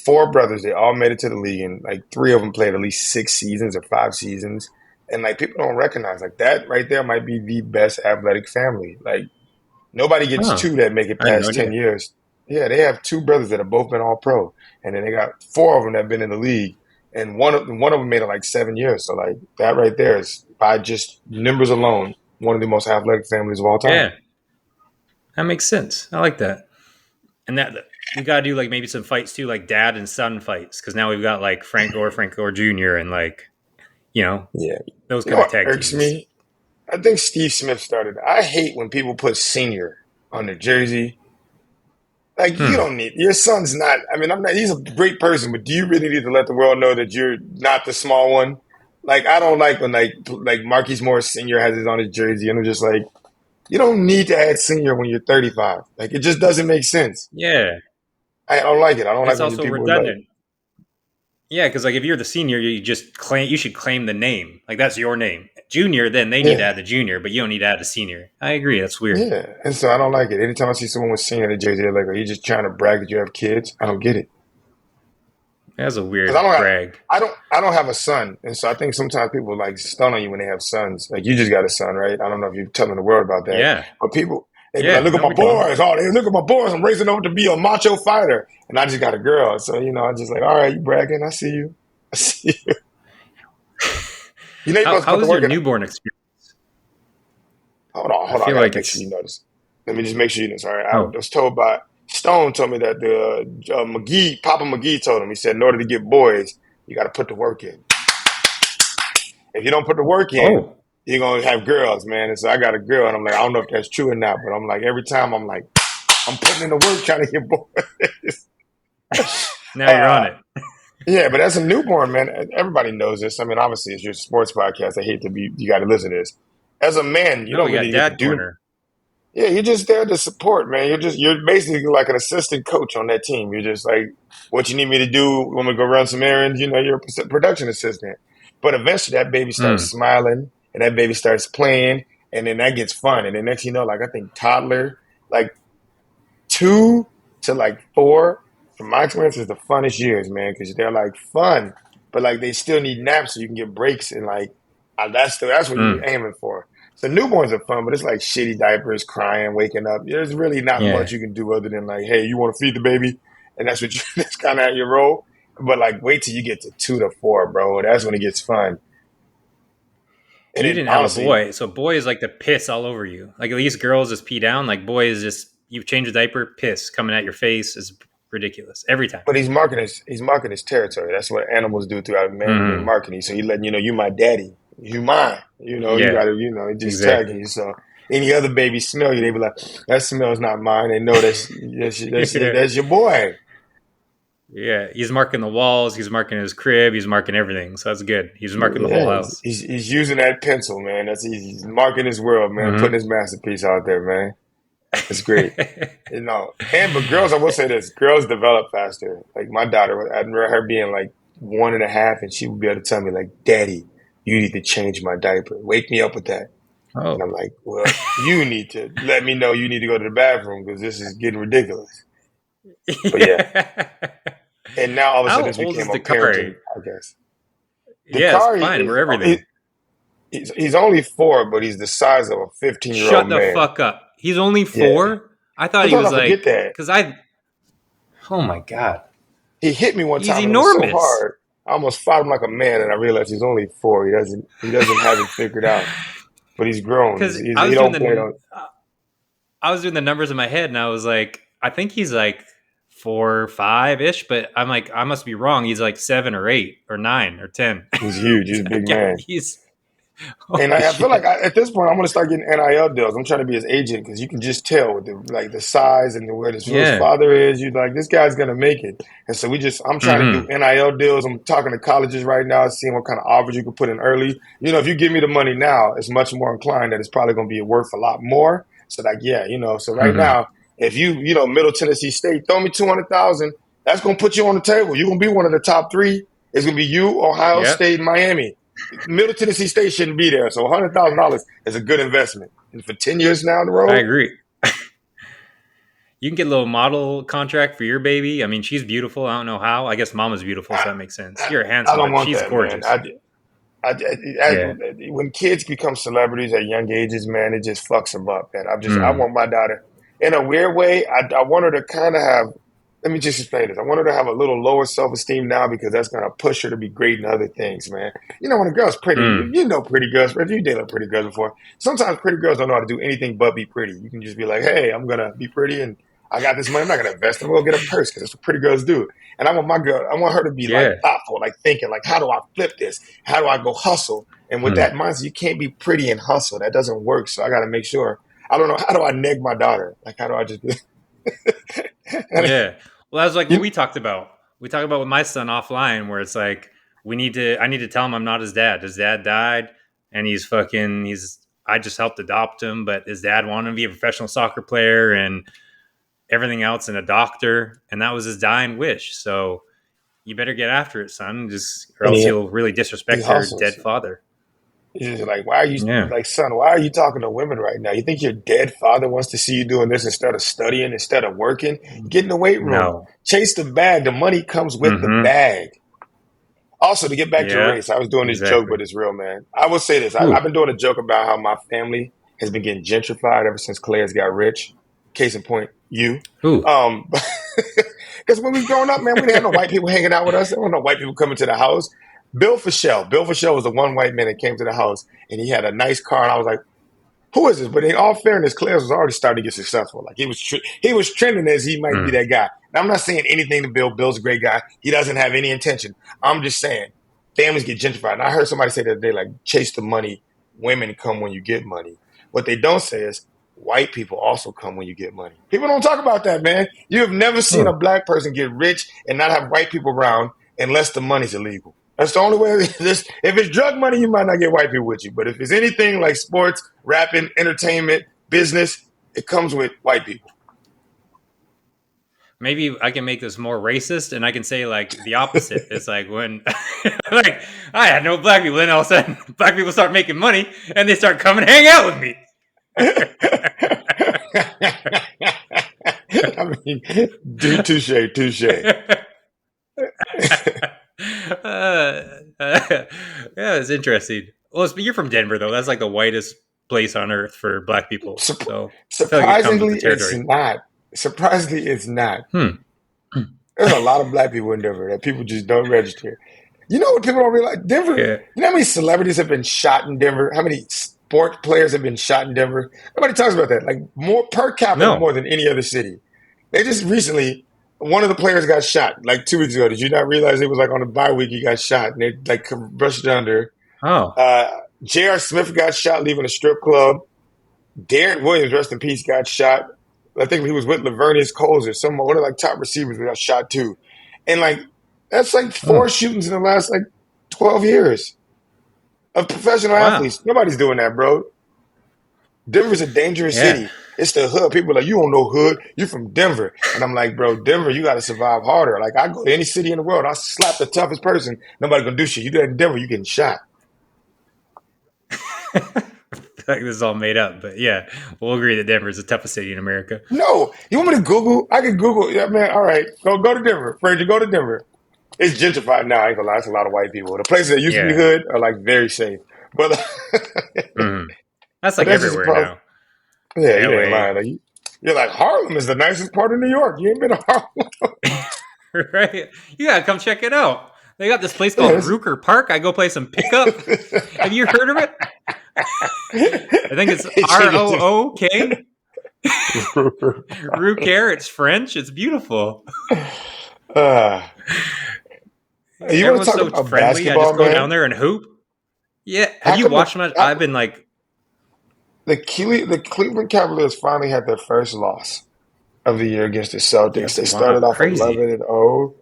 four brothers. They all made it to the league, and like three of them played at least 6 seasons or 5 seasons. And like people don't recognize like that right there might be the best athletic family. Like nobody gets Huh. two that make it I had no past idea. 10 years. Yeah, they have two brothers that have both been all pro, and then they got four of them that have been in the league, and one of them made it like 7 years. So like that right there is by just numbers alone one of the most athletic families of all time. Yeah, that makes sense. I like that. And that we gotta do like maybe some fights too, like dad and son fights, because now we've got like Frank Gore Jr. and like you know Yeah, those you know kind of what tag irks teams. me? I think Steve Smith started. I hate when people put senior on their jersey. Like you Hmm. don't need your son's not. I mean, I'm not. He's a great person, but do you really need to let the world know that you're not the small one? Like I don't like when like Marquise Morris Senior has it on his jersey, and I'm just like, you don't need to add senior when you're 35. Like it just doesn't make sense. Yeah, I don't like it. I don't and like it's when also people are like, redundant. Yeah, because like if you're the senior, you should claim the name. Like that's your name. Junior, then they need to yeah, add the junior, but you don't need to add the senior. I agree. That's weird. yeah, and so I don't like it. Anytime I see someone with senior in the jersey, they're like, are you just trying to brag that you have kids? I don't get it. That's a Because weird brag. I don't have a son, and so I think sometimes people like stun on you when they have sons. Like you just got a son, right? I don't know if you're telling the world about that, Yeah, but people they be like, yeah. "Look at No, my we told him. boys! Oh, look at my boys! I'm raising them to be a macho fighter." And I just got a girl, so I'm just like, "All right, you bragging? I see you. I see you. You know you're supposed to How put the was your work in." newborn experience? Hold I on, I feel gotta like make sure it's you notice. Let me just make sure you know. All right, I oh was told by Stone told me that the Papa McGee told him. He said, in order to get boys, you got to put the work in. If you don't put the work in, oh. you're gonna have girls, man. And so I got a girl, and I'm like, I don't know if that's true or not, but I'm like, every time I'm like, I'm putting in the work trying to get boys. Now you're on uh, it. yeah, but as a newborn, man, everybody knows this. I mean, obviously, it's your sports podcast. I hate to be, you got to listen to this. As a man, you No, don't we really got get to dad do. corner. Yeah, you're just there to support, man. You're basically like an assistant coach on that team. You're just like, what you need me to do when we go run some errands, you're a production assistant. But eventually that baby starts Hmm. smiling and that baby starts playing and then that gets fun. And then next you know, like I think toddler, like 2 to like 4, from my experience, is the funnest years, man, because they're like fun, but like they still need naps so you can get breaks and like that's what you're Hmm. aiming for. So newborns are fun, but it's like shitty diapers, crying, waking up. There's really not much Yeah. you can do other than like, hey, you want to feed the baby, and that's what that's kind of your role. But like, wait till you get to 2 to 4, bro. That's when it gets fun. And And you then didn't have a honestly, boy, so boy is like the piss all over you. Like at least girls just pee down. Like boy is just you change a diaper, piss coming at your face is ridiculous every time. but he's marking his territory. That's what animals do throughout man. They Hmm. marking you. So he letting you know you my daddy, you mine. You Yeah, got to just tagging exactly. you. So any other baby smell you, they be like, that smells not mine. They know Yeah. that's your boy. Yeah, he's marking the walls. He's marking his crib. He's marking everything. So that's good. He's marking the whole Yeah, house. he's using that pencil, man. He's marking his world, man. Putting Hmm. his masterpiece out there, man. It's great. But girls, I will say this: girls develop faster. Like my daughter, I remember her being like 1.5, and she would be able to tell me, like, "Daddy, you need to change my diaper. Wake me up with that." And Oh, I'm like, "Well, you need to let me know you need to go to the bathroom because this is getting ridiculous." But yeah, yeah. and now all of a sudden How this old became is a Dakari? parenting podcast. Yeah, it's Dakari fine. is We're everything. he's only 4, but he's the size of a 15-year-old Shut the man. fuck up. He's only Yeah, 4. I thought he sometimes was I forget like, that. because I Oh my god, He hit me one he's time, and it was so enormous. hard. I almost fought him like a man, and I realized he's only 4. He doesn't have it figured out, but he's grown. Because He don't play on. I was doing the numbers in my head, and I was like, I think he's like 4'5" ish, but I'm like, I must be wrong. He's like 7 or 8 or 9 or 10. He's huge. He's a big man. He's And holy I feel like shit. at this point, I'm going to start getting NIL deals. I'm trying to be his agent because you can just tell with the size and where who his Yeah. father is. You like this guy's going to make it. And so I'm trying to do Mm-hmm. NIL deals. I'm talking to colleges right now, seeing what kind of offers you can put in early. If you give me the money now, it's much more inclined that it's probably going to be worth a lot more. So like, yeah, so right Mm-hmm. now, if Middle Tennessee State, throw me 200,000, that's going to put you on the table. You're going to be one of the top 3. It's going to be you, Ohio Yep. State, and Miami. Middle Tennessee State shouldn't be there. So $100,000 is a good investment. And for 10 years down the I road, agree. You can get a little model contract for your baby. I mean, she's beautiful. I don't know how. I guess mama's beautiful, so I, that makes sense. You're I handsome, don't but want she's that, man. gorgeous. Yeah. When kids become celebrities at young ages, man, it just fucks them up. Man, I Mm. want my daughter, in a weird way, I want her to kind of have, let me just explain this. I want her to have a little lower self-esteem now because that's going to push her to be great in other things, man. When a girl's pretty, Mm. pretty girls, if you dated pretty girls before, sometimes pretty girls don't know how to do anything but be pretty. You can just be like, hey, I'm going to be pretty and I got this money. I'm not going to invest. I'm going to get a purse because that's what pretty girls do. And I want her to be like Yeah. thoughtful, like thinking, like, how do I flip this? How do I go hustle? And with Mm. that mindset, you can't be pretty and hustle. That doesn't work. So I got to make sure. I don't know. How do I neg my daughter? Like, how do I just be and, Yeah. Well, that's like what you, we talked about. We talked about with my son offline, where it's like I need to tell him I'm not his dad. His dad died, and I just helped adopt him, but his dad wanted him to be a professional soccer player and everything else, and a doctor, and that was his dying wish. So you better get after it, son, just or and else he, he'll really he disrespect your dead hustles. father. He's just like, why are you Yeah. like, son? Why are you talking to women right now? You think your dead father wants to see you doing this instead of studying, instead of working? Get in the weight room, No. chase the bag. The money comes with the Mm-hmm. bag. Also, to get back to the Yeah. race, I was doing this joke, Exactly. but it's real, man. I will say this: I've Ooh. been doing a joke about how my family has been getting gentrified ever since Claire's got rich. Case in point, you. Ooh. Because when we growing up, man, we didn't have no white people hanging out with us. There were no white people coming to the house. Bill Fischel. Bill Fischel was the one white man that came to the house, and he had a nice car. And I was like, who is this? But in all fairness, Claire's was already starting to get successful. Like he was trending as he might be Mm. that guy. Now, I'm not saying anything to Bill. Bill's a great guy. He doesn't have any intention. I'm just saying families get gentrified. And I heard somebody say the other day, like, chase the money. Women come when you get money. What they don't say is white people also come when you get money. People don't talk about that, man. You have never seen a Oh. black person get rich and not have white people around unless the money's illegal. That's the only way. If it's drug money, you might not get white people with you. But if it's anything like sports, rapping, entertainment, business, it comes with white people. Maybe I can make this more racist, and I can say like the opposite. It's like when, like, I had no black people, then all of a sudden black people start making money, and they start coming hang out with me. I mean, touche, touche. Yeah, it's interesting. Well, you're from Denver, though. That's like the whitest place on earth for black people. Sup- So I feel like it comes with the Surprisingly, it's territory. not. Surprisingly, it's not. Hmm. There's a lot of black people in Denver that people just don't register. You know what people don't realize? Denver, Yeah. you know how many celebrities have been shot in Denver? How many sport players have been shot in Denver? Nobody talks about that. Like more per capita, No. more than any other city. They just recently, one of the players got shot like 2 weeks ago. Did you not realize it was like on a bye week he got shot and they like brushed it under? Oh. J.R. Smith got shot leaving a strip club. Darren Williams, rest in peace, got shot. I think he was with Lavernius Coles or some one of like top receivers who got shot too. And like that's like Oh. 4 shootings in the last like 12 years of professional Wow. athletes. Nobody's doing that, bro. Denver's a dangerous Yeah. city. It's the hood. People are like, you don't know hood. You're from Denver. And I'm like, bro, Denver, you got to survive harder. Like, I go to any city in the world, I slap the toughest person. Nobody gonna do shit. You do that in Denver, you getting shot. Like this is all made up, but yeah, we'll agree that Denver is the toughest city in America. No, you want me to Google? I can Google. Yeah, man. All right, go to Denver. Fraser, go to Denver. It's gentrified now. I ain't gonna lie, it's a lot of white people. The places that used to be Yeah. hood are like very safe, but Mm. That's but like that's just a everywhere problem. now. Yeah, you ain't LA. lying. Like, You're like, Harlem is the nicest part of New York. You ain't been to Harlem. Right? You gotta come check it out. They got this place called Yes. Rooker Park. I go play some pickup. Have you heard of it? I think it's ROOK. Rooker. It's French. It's beautiful. uh, you want to Everyone's talk so about friendly. I basketball, just go down man? there and hoop. Yeah. Have How you come watched much? I've been like, the Cleveland Cavaliers finally had their first loss of the year against the Celtics? They wow, started off crazy. 11-0.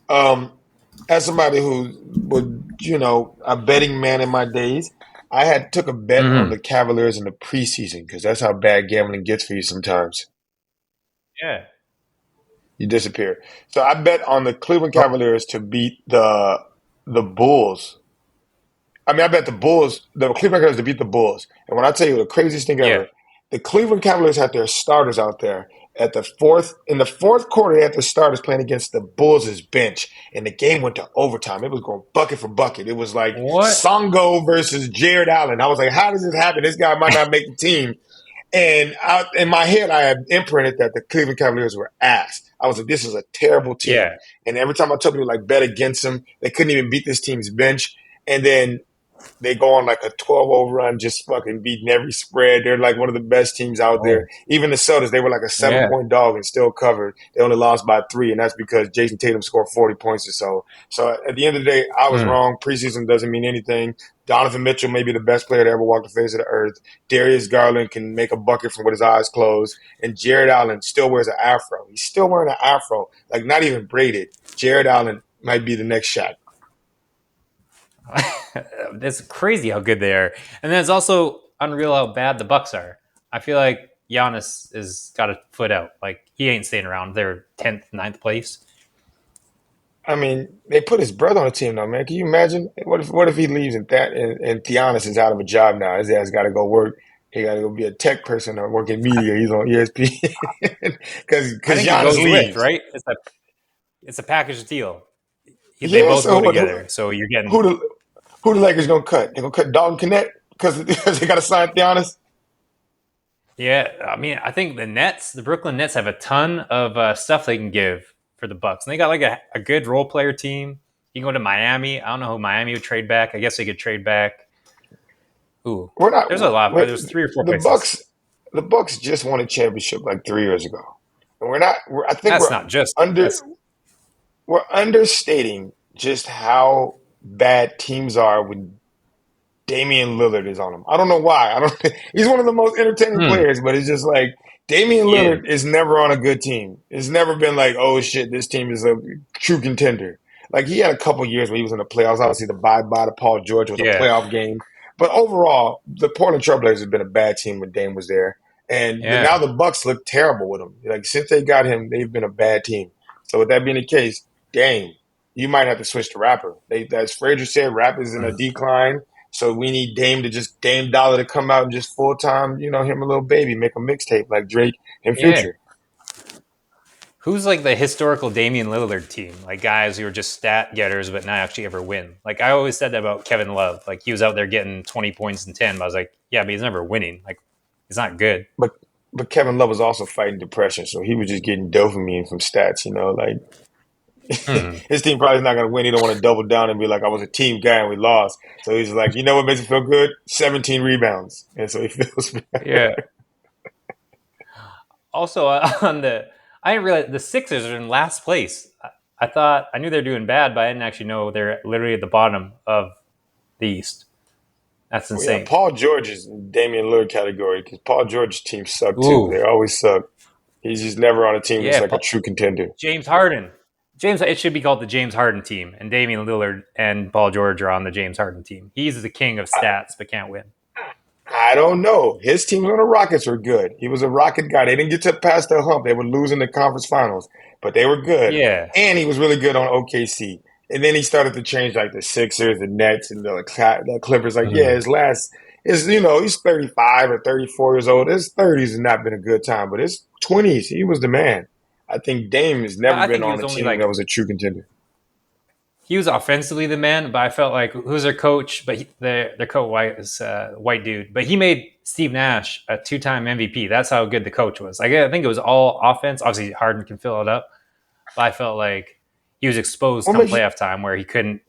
Um, as somebody who would, a betting man in my days, I had took a bet on Mm-hmm. the Cavaliers in the preseason because that's how bad gambling gets for you sometimes. Yeah. You disappear. So I bet on the Cleveland Oh, Cavaliers to beat the Bulls. I mean, I bet the Cleveland Cavaliers to beat the Bulls. And when I tell you the craziest thing yeah. ever, the Cleveland Cavaliers had their starters out there in the fourth quarter. They had the starters playing against the Bulls' bench, and the game went to overtime. It was going bucket for bucket. It was like What? Songo versus Jared Allen. I was like, how does this happen? This guy might not make the team. And in my head, I had imprinted that the Cleveland Cavaliers were ass. I was like, this is a terrible team. Yeah. And every time I told people like bet against them, they couldn't even beat this team's bench. And then they go on like a 12-0 run, just fucking beating every spread. They're like one of the best teams out there. Oh, Even the Celtics, they were like a seven yeah. point dog and still covered. They only lost by 3, and that's because Jason Tatum scored 40 points or so. So at the end of the day, I was Mm. wrong. Preseason doesn't mean anything. Donovan Mitchell may be the best player to ever walk the face of the earth. Darius Garland can make a bucket from with his eyes closed. And Jared Allen still wears an afro. He's still wearing an afro, like not even braided. Jared Allen might be the next shot. It's crazy how good they are, and then it's also unreal how bad the Bucks are. I feel like Giannis has got a foot out. Like he ain't staying around. They're 10th, ninth place. I mean, they put his brother on the team now, man. Can you imagine? What if he leaves and Giannis is out of a job now? His ass got to go work. He got to go be a tech person or work in media. He's on ESPN because I think he Giannis goes with leaves. right. It's a package deal. They Yeah. both go So what? together. So you're getting Who the who the Lakers gonna cut? They gonna cut Dalton Connect because they got to sign Giannis. yeah. I mean, I think the Brooklyn Nets, have a ton of stuff they can give for the Bucks, and they got like a good role player team. You can go to Miami. I don't know who Miami would trade back. I guess they could trade back. Ooh, We're not. there's a lot. We're, There's three or four the places. Bucks. The Bucks just won a championship like 3 years ago, and we're not. I think That's not just. under That's we're understating just how bad teams are when Damian Lillard is on them. I don't know why. I don't. He's one of the most entertaining hmm, players, but it's just like Damian he is. Lillard is never on a good team. It's never been like, oh shit, this team is a true contender. Like he had a couple years where he was in the playoffs. Obviously, the bye to Paul George was a Yeah, playoff game, but overall, the Portland Trailblazers have been a bad team when Dame was there, and now yeah. the Bucks look terrible with him. Like since they got him, they've been a bad team. So with that being the case, Dame, you might have to switch to rapper. As Fraser said, rap is in a Mm. decline. So we need Dame Dollar to come out and just full time, him a little baby, make a mixtape like Drake and Yeah. Future. Who's like the historical Damian Lillard team? Like guys who are just stat getters but not actually ever win. Like I always said that about Kevin Love. Like he was out there getting 20 points and 10, but I was like, yeah, but he's never winning. Like he's not good. But Kevin Love was also fighting depression, so he was just getting dopamine from stats. Like Hmm. his team probably is not going to win. He don't want to double down and be like, I was a team guy and we lost. So he's like, you know what makes me feel good? 17 rebounds, and so he feels Yeah. better. Also, I didn't realize the Sixers are in last place. I thought I knew they're doing bad, but I didn't actually know they're literally at the bottom of the East. That's Well, yeah, insane. Paul George is in Damian Lillard category because Paul George's team suck too. Ooh, They always suck. He's just never on a team that's yeah. like a true contender. James Harden. It should be called the James Harden team, and Damian Lillard and Paul George are on the James Harden team. He's the king of stats, but can't win. I don't know. His teams on the Rockets were good. He was a Rocket guy. They didn't get to past the hump. They were losing the conference finals, but they were good. Yeah. And he was really good on OKC. And then he started to change like the Sixers, the Nets, and the Clippers. Like, yeah, Mm. he's 35 or 34 years old. His 30s has not been a good time, but his 20s, he was the man. I think Dame has Yeah, never I been think he on was a only team that like was a true contender. he was offensively the man, but I felt like who's their coach? But their coach White is a white dude, but he made Steve Nash a 2-time MVP. That's how good the coach was. Like I think it was all offense. Obviously, Harden can fill it up, but I felt like he was exposed What come makes you? playoff time where he couldn't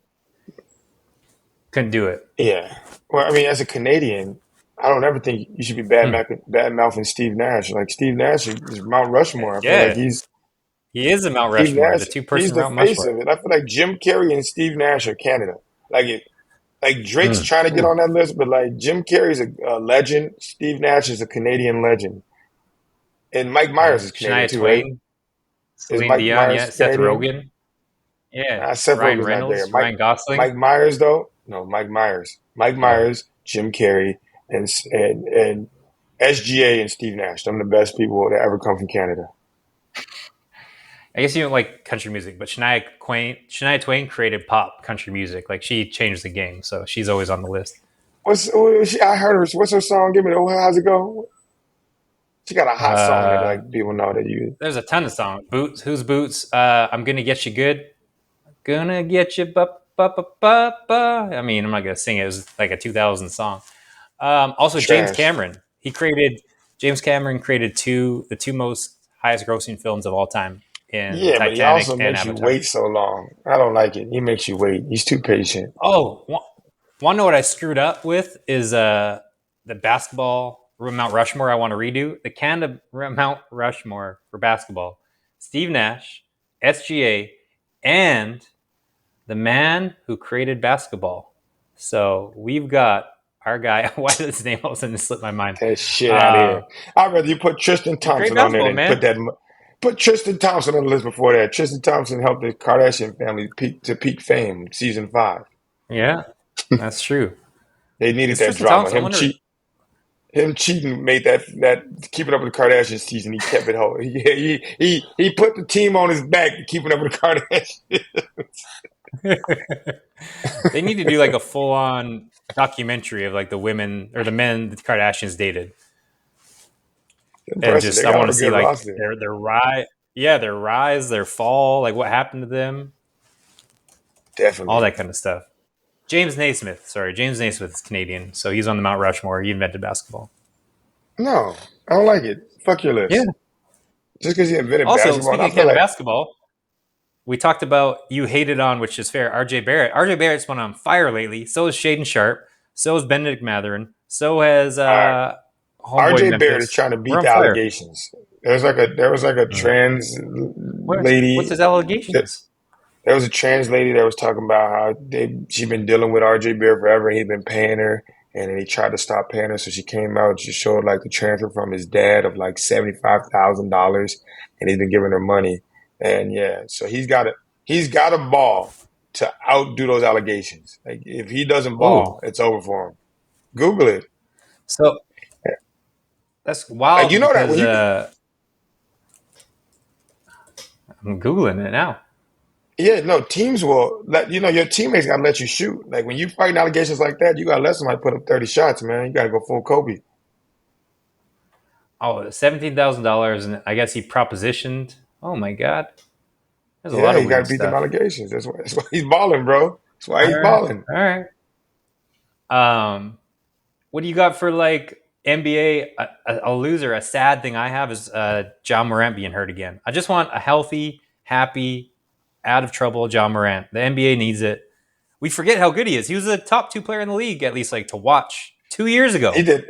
do it. Yeah. Well, I mean, as a Canadian, I don't ever think you should be bad mouthing Steve Nash. Like Steve Nash is Mount Rushmore. I feel like Yeah, he is a Mount Steve Rushmore, the Nash. two He's person the Mount face Rushmore. of it. I feel like Jim Carrey and Steve Nash are Canada. Like like Drake's trying to get Ooh. on that list, but like Jim Carrey's a legend. Steve Nash is a Canadian legend, and Mike Yeah, Myers is Canadian Shania too, right? Twain, Is Celine Mike Dion, Myers yeah, Seth Canadian? Rogen, yeah, Seth Ryan Rogen's not there. Reynolds, Ryan Gosling. Mike Myers though. No, Mike Myers. Mike Yeah, Myers, Jim Carrey, and SGA and Steve Nash. Them the best people that ever come from Canada. I guess you don't like country music, but Shania Twain created pop country music. Like she changed the game, so she's always on the list. I heard her. What's her song? Give me the. How's it go? She got a hot song that Uh, like people know that you. there's a ton of songs. Boots, who's Boots? I'm gonna get you good. Gonna get you, ba ba ba ba ba. I mean, I'm not gonna sing it. It was like a 2000 song. Also, Trash. James Cameron created the two most highest grossing films of all time in Yeah, but he Titanic also and makes you Avatar. wait so long. I don't like it. He makes you wait. He's too patient. Oh, want to know what I screwed up with is the basketball Mount Rushmore I want to redo. The Canada Mount Rushmore for basketball. Steve Nash, SGA, and the man who created basketball. So we've got our guy. Why does his name all of a sudden slip my mind? That shit out of Uh, here. I'd rather you put Tristan he created Thompson on there basketball, than man. put Tristan Thompson on the list before that. Tristan Thompson helped the Kardashian family peak fame, season 5. Yeah, that's true. They needed It's that Tristan drama. Thompson. I wonder. Him cheating made that keeping up with the Kardashians season. He kept it whole. He put the team on his back keeping up with the Kardashians. They need to do like a full on documentary of like the women or the men the Kardashians dated, and Impressive. just They I got want a to see good like roster. their rise, yeah, their rise, their fall, like what happened to them, all Definitely. that kind of stuff. James Naismith is Canadian, so he's on the Mount Rushmore. He invented basketball. No, I don't like it. Fuck your Yeah. list. Just because he invented Also, basketball, and speaking I of feel Canada like basketball, we talked about you hated on, which is fair. RJ Barrett. RJ Barrett's been on fire lately. So is Shaden Sharp. So is Benedict Matherin. So has uh, homeboy RJ Barrett is Memphis. trying to We're beat on the fire. allegations. There was like a Mm. trans What's lady his that allegations? there was a trans lady that was talking about how she been dealing with RJ Barrett forever. He'd been paying her, and then he tried to stop paying her, so she came out and she showed like the transfer from his dad of like $75,000, and he's been giving her money. And yeah, so he's got a ball to outdo those allegations. Like if he doesn't Oh, ball, it's over for him. Google it. so that's Like you wild know that when because you I'm googling it now. yeah, no, teams will let your teammates gotta let you shoot. Like when you fighting allegations like that, you gotta let somebody put up 30 shots, man. You gotta go full Kobe. Oh, $17,000, and I guess he propositioned. Oh my God, there's a lot Yeah, of you gotta weird beat them stuff. allegations. That's why he's balling, bro. That's why All he's right, balling. all right. What do you got for like NBA? A loser, a sad thing I have is John Morant being hurt again. I just want a healthy, happy, out of trouble John Morant. The NBA needs it. We forget how good he is. He was a top 2 player in the league, at least like to watch 2 years He ago. did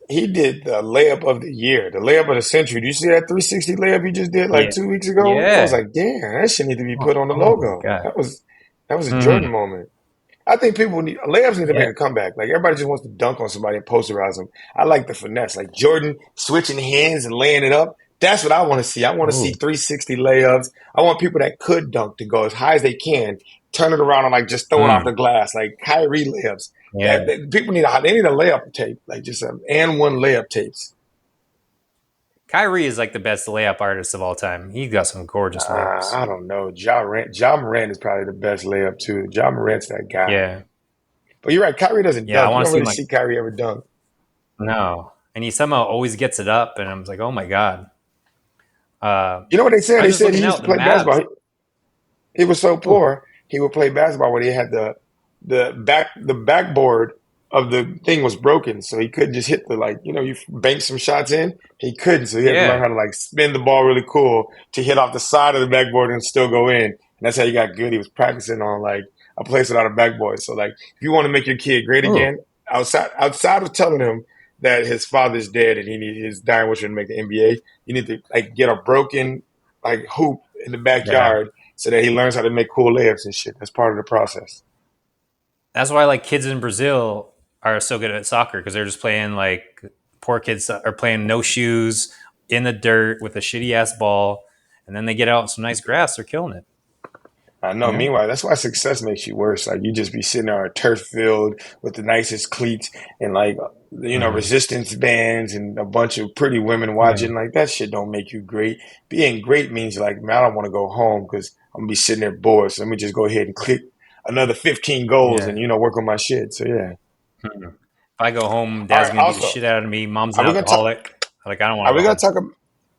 he did the layup of the year, the layup of the century. Do you see that 360 layup he just did like Yeah, 2 weeks ago? I was yeah. like, damn, that shit need to be Oh, put on the oh my logo. God. That was a Jordan Mm-hmm. moment. I think people need layups need to Yeah. make a comeback. Like everybody just wants to dunk on somebody and posterize them. I like the finesse, like Jordan switching hands and laying it up. That's what I want to see. I want to see Oh, 360 layups. I want people that could dunk to go as high as they can, turn it around and like just throw it off mm. the glass, like Kyrie layups. Yeah. People they need a layup tape, like just and one layup tapes. Kyrie is like the best layup artist of all time. He got some gorgeous layups. I don't know. Ja Morant is probably the best layup too. Ja Morant's that guy. Yeah. But you're right. Kyrie doesn't Yeah. I dunk. You want to don't see really him like, see Kyrie ever dunk. no. And he somehow always gets it up. And I'm like, oh my God. Uh, You know what they said? I They was just said he looking used out to the play Mavs. basketball. He was so Ooh. poor. he would play basketball where he had the backboard of the thing was broken, so he couldn't just hit the like you bank some shots in. He couldn't, so he had to learn Yeah. how to like spin the ball really cool to hit off the side of the backboard and still go in. And that's how he got good. He was practicing on like a place without a backboard. So like, if you want to make your kid great Oh, again, outside of telling him that his father's dead and he's dying wishing to make the NBA, you need to like get a broken like hoop in the yeah. backyard so that he learns how to make cool layups and shit. That's part of the process. That's why like kids in Brazil are so good at soccer because they're just playing like poor kids are playing no shoes in the dirt with a shitty ass ball, and then they get out in some nice grass. They're killing it. I know. You know? Meanwhile, that's why success makes you worse. Like you just be sitting there on a turf field with the nicest cleats and like Mm-hmm. resistance bands and a bunch of pretty women Yeah. watching. Like that shit don't make you great. Being great means like, man, I don't want to go home because I'm gonna be sitting there bored. So let me just go ahead and click another 15 goals and Yeah. work on my shit. So yeah. Mhm. If I go home, All dad's right. gonna beat the Also, shit out of me. Mom's an are we gonna talk? alcoholic. Like I don't want Are to we go gonna home. talk?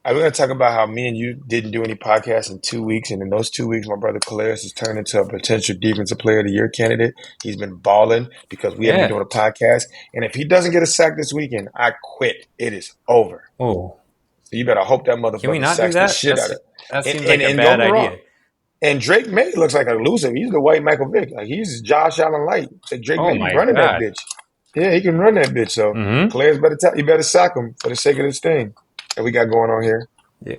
Are we gonna talk about how me and you didn't do any podcasts in 2 weeks, and in those 2 weeks, my brother Calais has turned into a potential defensive player of the year candidate. He's been balling because we haven't been Yeah. doing a podcast. And if he doesn't get a sack this weekend, I quit. It is over. Oh, So you better hope that can we motherfucker not do sacks the that? shit out of. That And seems and like a and don't bad get me wrong. idea. And Drake May looks like a loser. He's the white Michael Vick. Like he's Josh Allen light. Like Drake Oh May be my running that god. bitch. Yeah, he can run that bitch. So Mm-hmm. Calais you better sack him for the sake of this thing that we got going on here. Yeah.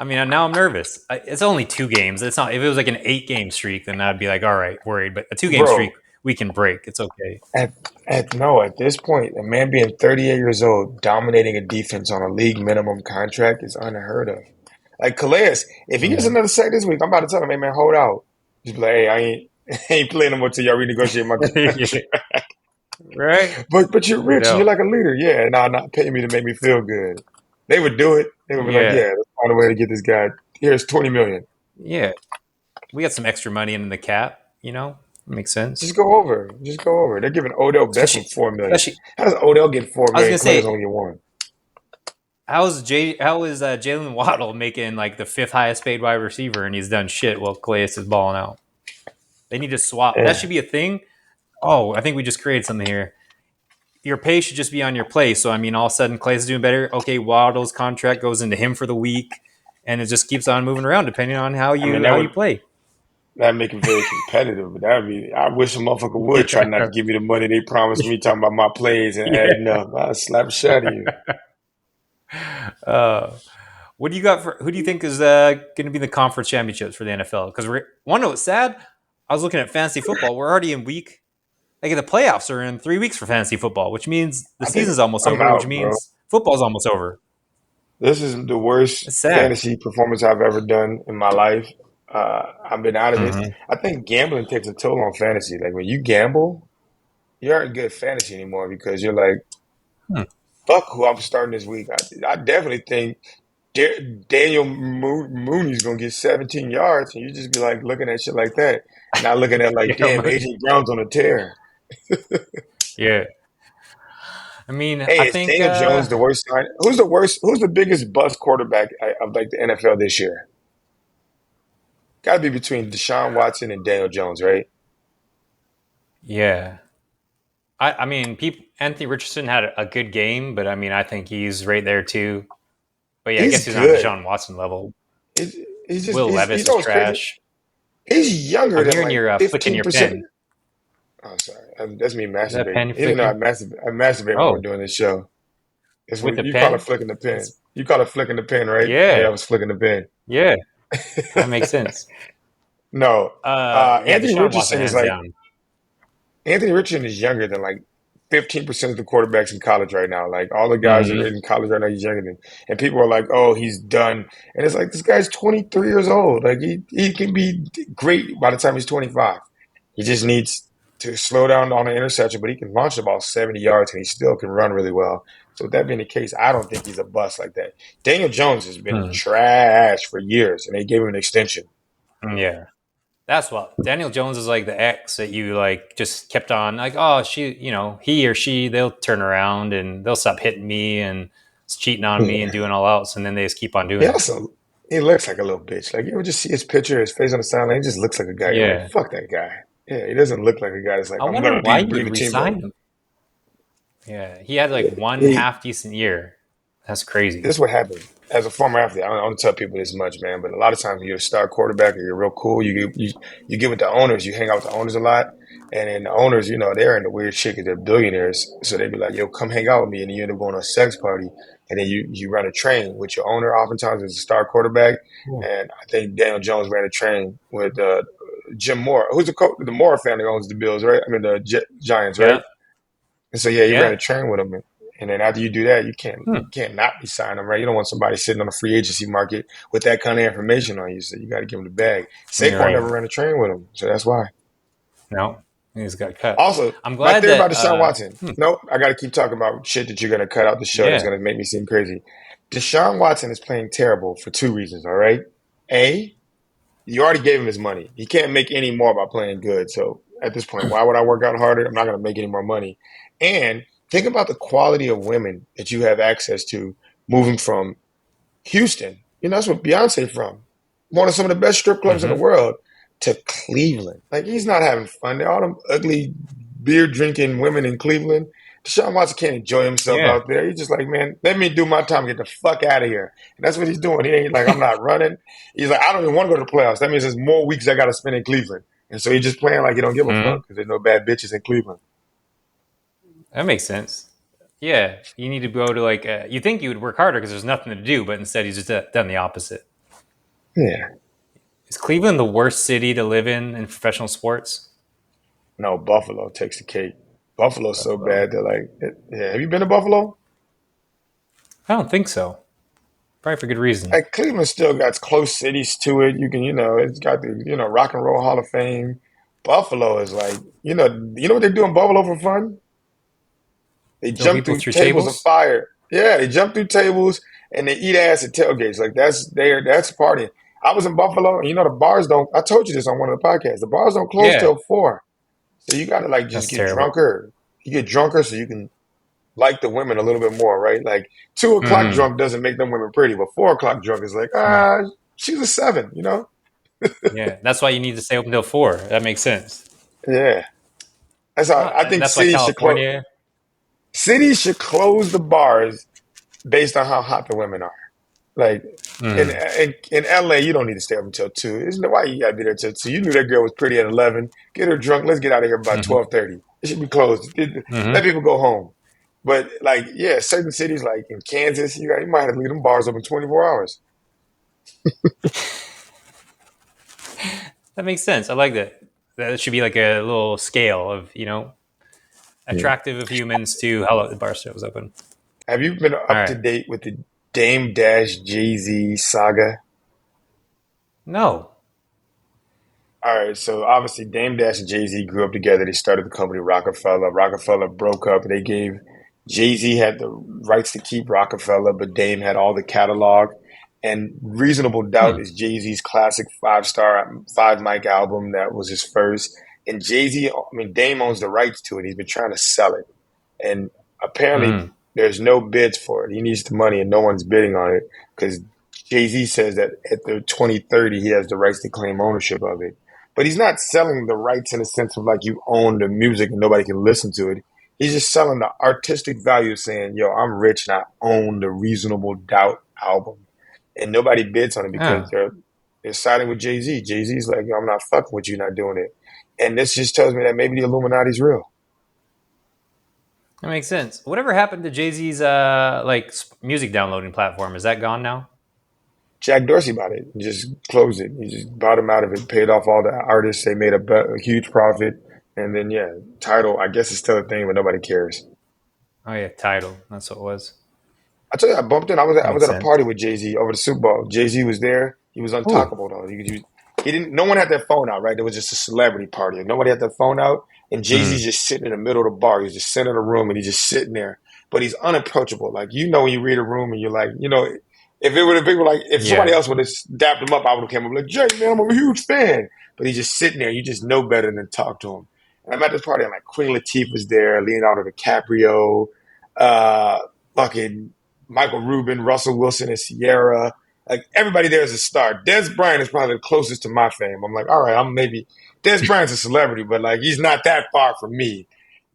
I mean, now I'm nervous. It's only 2 games. It's not. If it was like an 8 game streak, then I'd be like, all right, worried. But a 2 game Bro, streak, we can break. It's okay. At at this point, a man being 38 years old, dominating a defense on a league minimum contract is unheard of. Like Calais, if he gets Yeah. another sack this week, I'm about to tell him, hey man, hold out. Just be like, hey, I ain't I ain't playing no more till y'all renegotiate my Yeah. contract. Right. But you're rich and you're No. like a leader. Yeah, nah, not paying me to make me feel good. They would do it. They would be like, Yeah. yeah, let's find a way to get this guy. Here's 20 million. Yeah. We got some extra money in the cap. Makes sense. Just go over. Just go over. They're giving Odell Beckham Especially, 4 million. especially. How does Odell get four I was million? gonna Calais say, only get one. How is Jalen Waddle making like the 5th highest paid wide receiver, and he's done shit while Calais is balling out? They need to swap. That Yeah. should be a thing. Oh, I think we just created something here. Your pay should just be on your play. So I mean, all of a sudden Clay's doing better. Okay, Waddle's contract goes into him for the week, and it just keeps on moving around depending on how I mean, you how you play. that'd make it very competitive, but that'd be. I wish a motherfucker would try not to give me the money they promised me, talking about my plays and Yeah. adding up. I'd slap a shot at you. Uh, what do you got for? Who do you think is going to be the conference championships for the NFL? Because we're one note sad. I was looking at fantasy football. We're already in week. Like the playoffs are in 3 weeks for fantasy football, which means the I think season's almost I'm over. Which out, bro. means football's almost over. This is the worst It's sad. fantasy performance I've ever done in my life. I've been out of it. Mm-hmm. I think gambling takes a toll on fantasy. Like when you gamble, you aren't good at fantasy anymore because you're like, Hmm. fuck who I'm starting this week. I definitely think Daniel Mooney's gonna get 17 yards, and you just be like looking at shit like that, not looking at like, Yeah, damn, AJ Brown's on a tear. yeah. I mean, Hey, I is think Daniel Jones the worst sign? Who's the worst? Who's the biggest bust quarterback of like the NFL this year? Got to be between Deshaun Watson and Daniel Jones, right? yeah. I mean, Anthony Richardson had a good game, but I mean, I think he's right there too. But yeah, I He's guess he's not good. Deshaun Watson level. He's, he's just Will he's Levis you know is what's crazy? trash. He's younger I'm than hearing like you're flicking your 15%. pen. Oh, sorry, that's me Is that masturbating. pen Even though flicking? I masturbate when we're Oh, doing this show. It's with what the you call it pen? flicking the pen. That's You call it flicking the pen, right? yeah, Yeah, I was flicking the pen. yeah. That makes sense. No, Yeah, Deshaun Watson hands down. Anthony Richardson is younger than like 15% of the quarterbacks in college right now. Like all the guys that are Mm-hmm. in college right now, he's younger than. And people are like, oh, he's done. And it's like, this guy's 23 years old. Like he can be great by the time he's 25. He just needs to slow down on the interception, but he can launch the ball 70 yards and he still can run really well. So with that being the case, I don't think he's a bust like that. Daniel Jones has been trash for years and they gave him an extension. Yeah. That's what Daniel Jones is like the ex that you like just kept on like, oh, he or she, they'll turn around and they'll stop hitting me and cheating on me and doing all else. And then they just keep on He doing it. also He looks like a little bitch. Like you ever just see his picture, his face on the sideline, he just looks like a guy. You're like, Yeah. fuck that guy. Yeah, he doesn't look like a guy that's like, I I'm wonder gonna why bring you the team up. resigned him. Yeah, he had like one He, half decent year. That's crazy. this is what happened. As a former athlete, I don't tell people this much, man, but a lot of times you're a star quarterback or you're real cool. You get with the owners. You hang out with the owners a lot, and then the owners, they're into weird shit because they're billionaires. So they'd be like, "Yo, come hang out with me," and you end up going to a sex party, and then you run a train with your owner. Oftentimes, as a star quarterback, Yeah. and I think Daniel Jones ran a train with Jim Moore, who's the coach. The Moore family owns the Bills, right? I mean the Giants, right? Yeah. And so yeah, he ran Yeah. a train with him, and then after you do that, Hmm. you can't not be signing him, right? You don't want somebody sitting on the free agency market with that kind of information on you. So you got to give him the bag. You're Saquon right. never ran a train with him, so that's why. No, he just got cut. Also, I'm my glad theory about that. Deshaun Watson. Nope, I got to keep talking about shit that you're going to cut out the show that's Yeah. going to make me seem crazy. Deshaun Watson is playing terrible for two reasons. All right, A, you already gave him his money. He can't make any more by playing good. So at this point, why would I work out harder? I'm not going to make any more money. And think about the quality of women that you have access to moving from Houston. That's what Beyonce from. One of some of the best strip clubs in the Hmm. world to Cleveland. Like he's not having fun. All them ugly beer drinking women in Cleveland. Deshaun Watson can't enjoy himself Yeah. out there. He's just like, man, let me do my time, get the fuck out of here. And that's what he's doing. He ain't like, I'm not running. He's like, I don't even want to go to the playoffs. That means there's more weeks I got to spend in Cleveland. And so he's just playing like he don't give a Hmm. fuck because there's no bad bitches in Cleveland. That makes sense. Yeah, you need to go to like. You think you would work harder because there's nothing to do, but instead he's just done the opposite. Yeah. Is Cleveland the worst city to live in professional sports? No, Buffalo takes the cake. Buffalo's so Buffalo. bad that yeah. Have you been to Buffalo? I don't think so. Probably for good reason. Like Cleveland still got close cities to it. You can, it's got the, Rock and Roll Hall of Fame. Buffalo is like, what they do in Buffalo for fun? They Throw jump people through through tables of tables. fire. Yeah, they jump through tables and they eat ass at tailgates. Like that's partying. I was in Buffalo, and the bars don't. I told you this on one of the podcasts. The bars don't close Yeah, till 4, so you got to like just that's get terrible. drunker. You get drunker so you can like the women a little bit more, right? Like 2 o'clock Hmm. drunk doesn't make them women pretty, but 4 o'clock drunk is like, she's a 7. Yeah, that's why you need to stay open till 4. That makes sense. Yeah, that's how I And think that's why cities should close. California. Cities should close the bars based on how hot the women are. Like Hmm. in LA, you don't need to stay up until 2. Isn't it why you gotta be there till 2? You knew that girl was pretty at 11. Get her drunk. Let's get out of here by Hmm. 12:30. It should be closed. Let Hmm. people go home. But like, yeah, certain cities like in Kansas, you might have to leave them bars open 24 hours. That makes sense. I like that. That should be like a little scale of Yeah. attractive of humans to how long the bar was open. Have you been All up to right. date with the Dame Dash Jay Z saga? No. All right, so obviously Dame Dash and Jay Z grew up together. They started the company Rockefeller. Rockefeller broke up. They gave Jay Z had the rights to keep Rockefeller, but Dame had all the catalog. And Reasonable Hmm. Doubt is Jay Z's classic 5-star 5 mic album that was his first. And Jay Z, I mean Dame owns the rights to it. He's been trying to sell it, and apparently Hmm. there's no bids for it. He needs the money, and no one's bidding on it because Jay Z says that at the 2030 he has the rights to claim ownership of it. But he's not selling the rights in the sense of like you own the music and nobody can listen to it. He's just selling the artistic value of saying, yo, I'm rich and I own the Reasonable Doubt album. And nobody bids on it because Oh, they're siding with Jay Z. Jay Z's like, yo, I'm not fucking with you, not doing it. And this just tells me that maybe the Illuminati's real. that makes sense. Whatever happened to Jay Z's music downloading platform? Is that gone now? Jack Dorsey bought it and just closed it. He just bought him out of it, paid off all the artists. They made a huge profit. And then, yeah, title, I guess it's still a thing, but nobody cares. Oh yeah, Tidal. That's what it was. I tell you, I bumped in. That I was makes at a sense. party with Jay Z over the Super Bowl. Jay Z was there. He was Ooh. untalkable though. He didn't. No one had their phone out. Right? There was just a celebrity party. Nobody had their phone out. And Jay Z's Hmm. just sitting in the middle of the bar. He's just sitting in a room and he's just sitting there. But he's unapproachable. Like when you read a room and you're like, if it would have been like if somebody Yeah. else would have dapped him up, I would have came up like, Jay, man, I'm a huge fan. But he's just sitting there. You just know better than to talk to him. And I'm at this party and like Queen Latifah was there, Leonardo DiCaprio, uh, fucking Michael Rubin, Russell Wilson, and Sierra. Like everybody there is a star. Des Bryant is probably the closest to my fame. I'm like, all right, I'm maybe Des Bryant's a celebrity, but like he's not that far from me.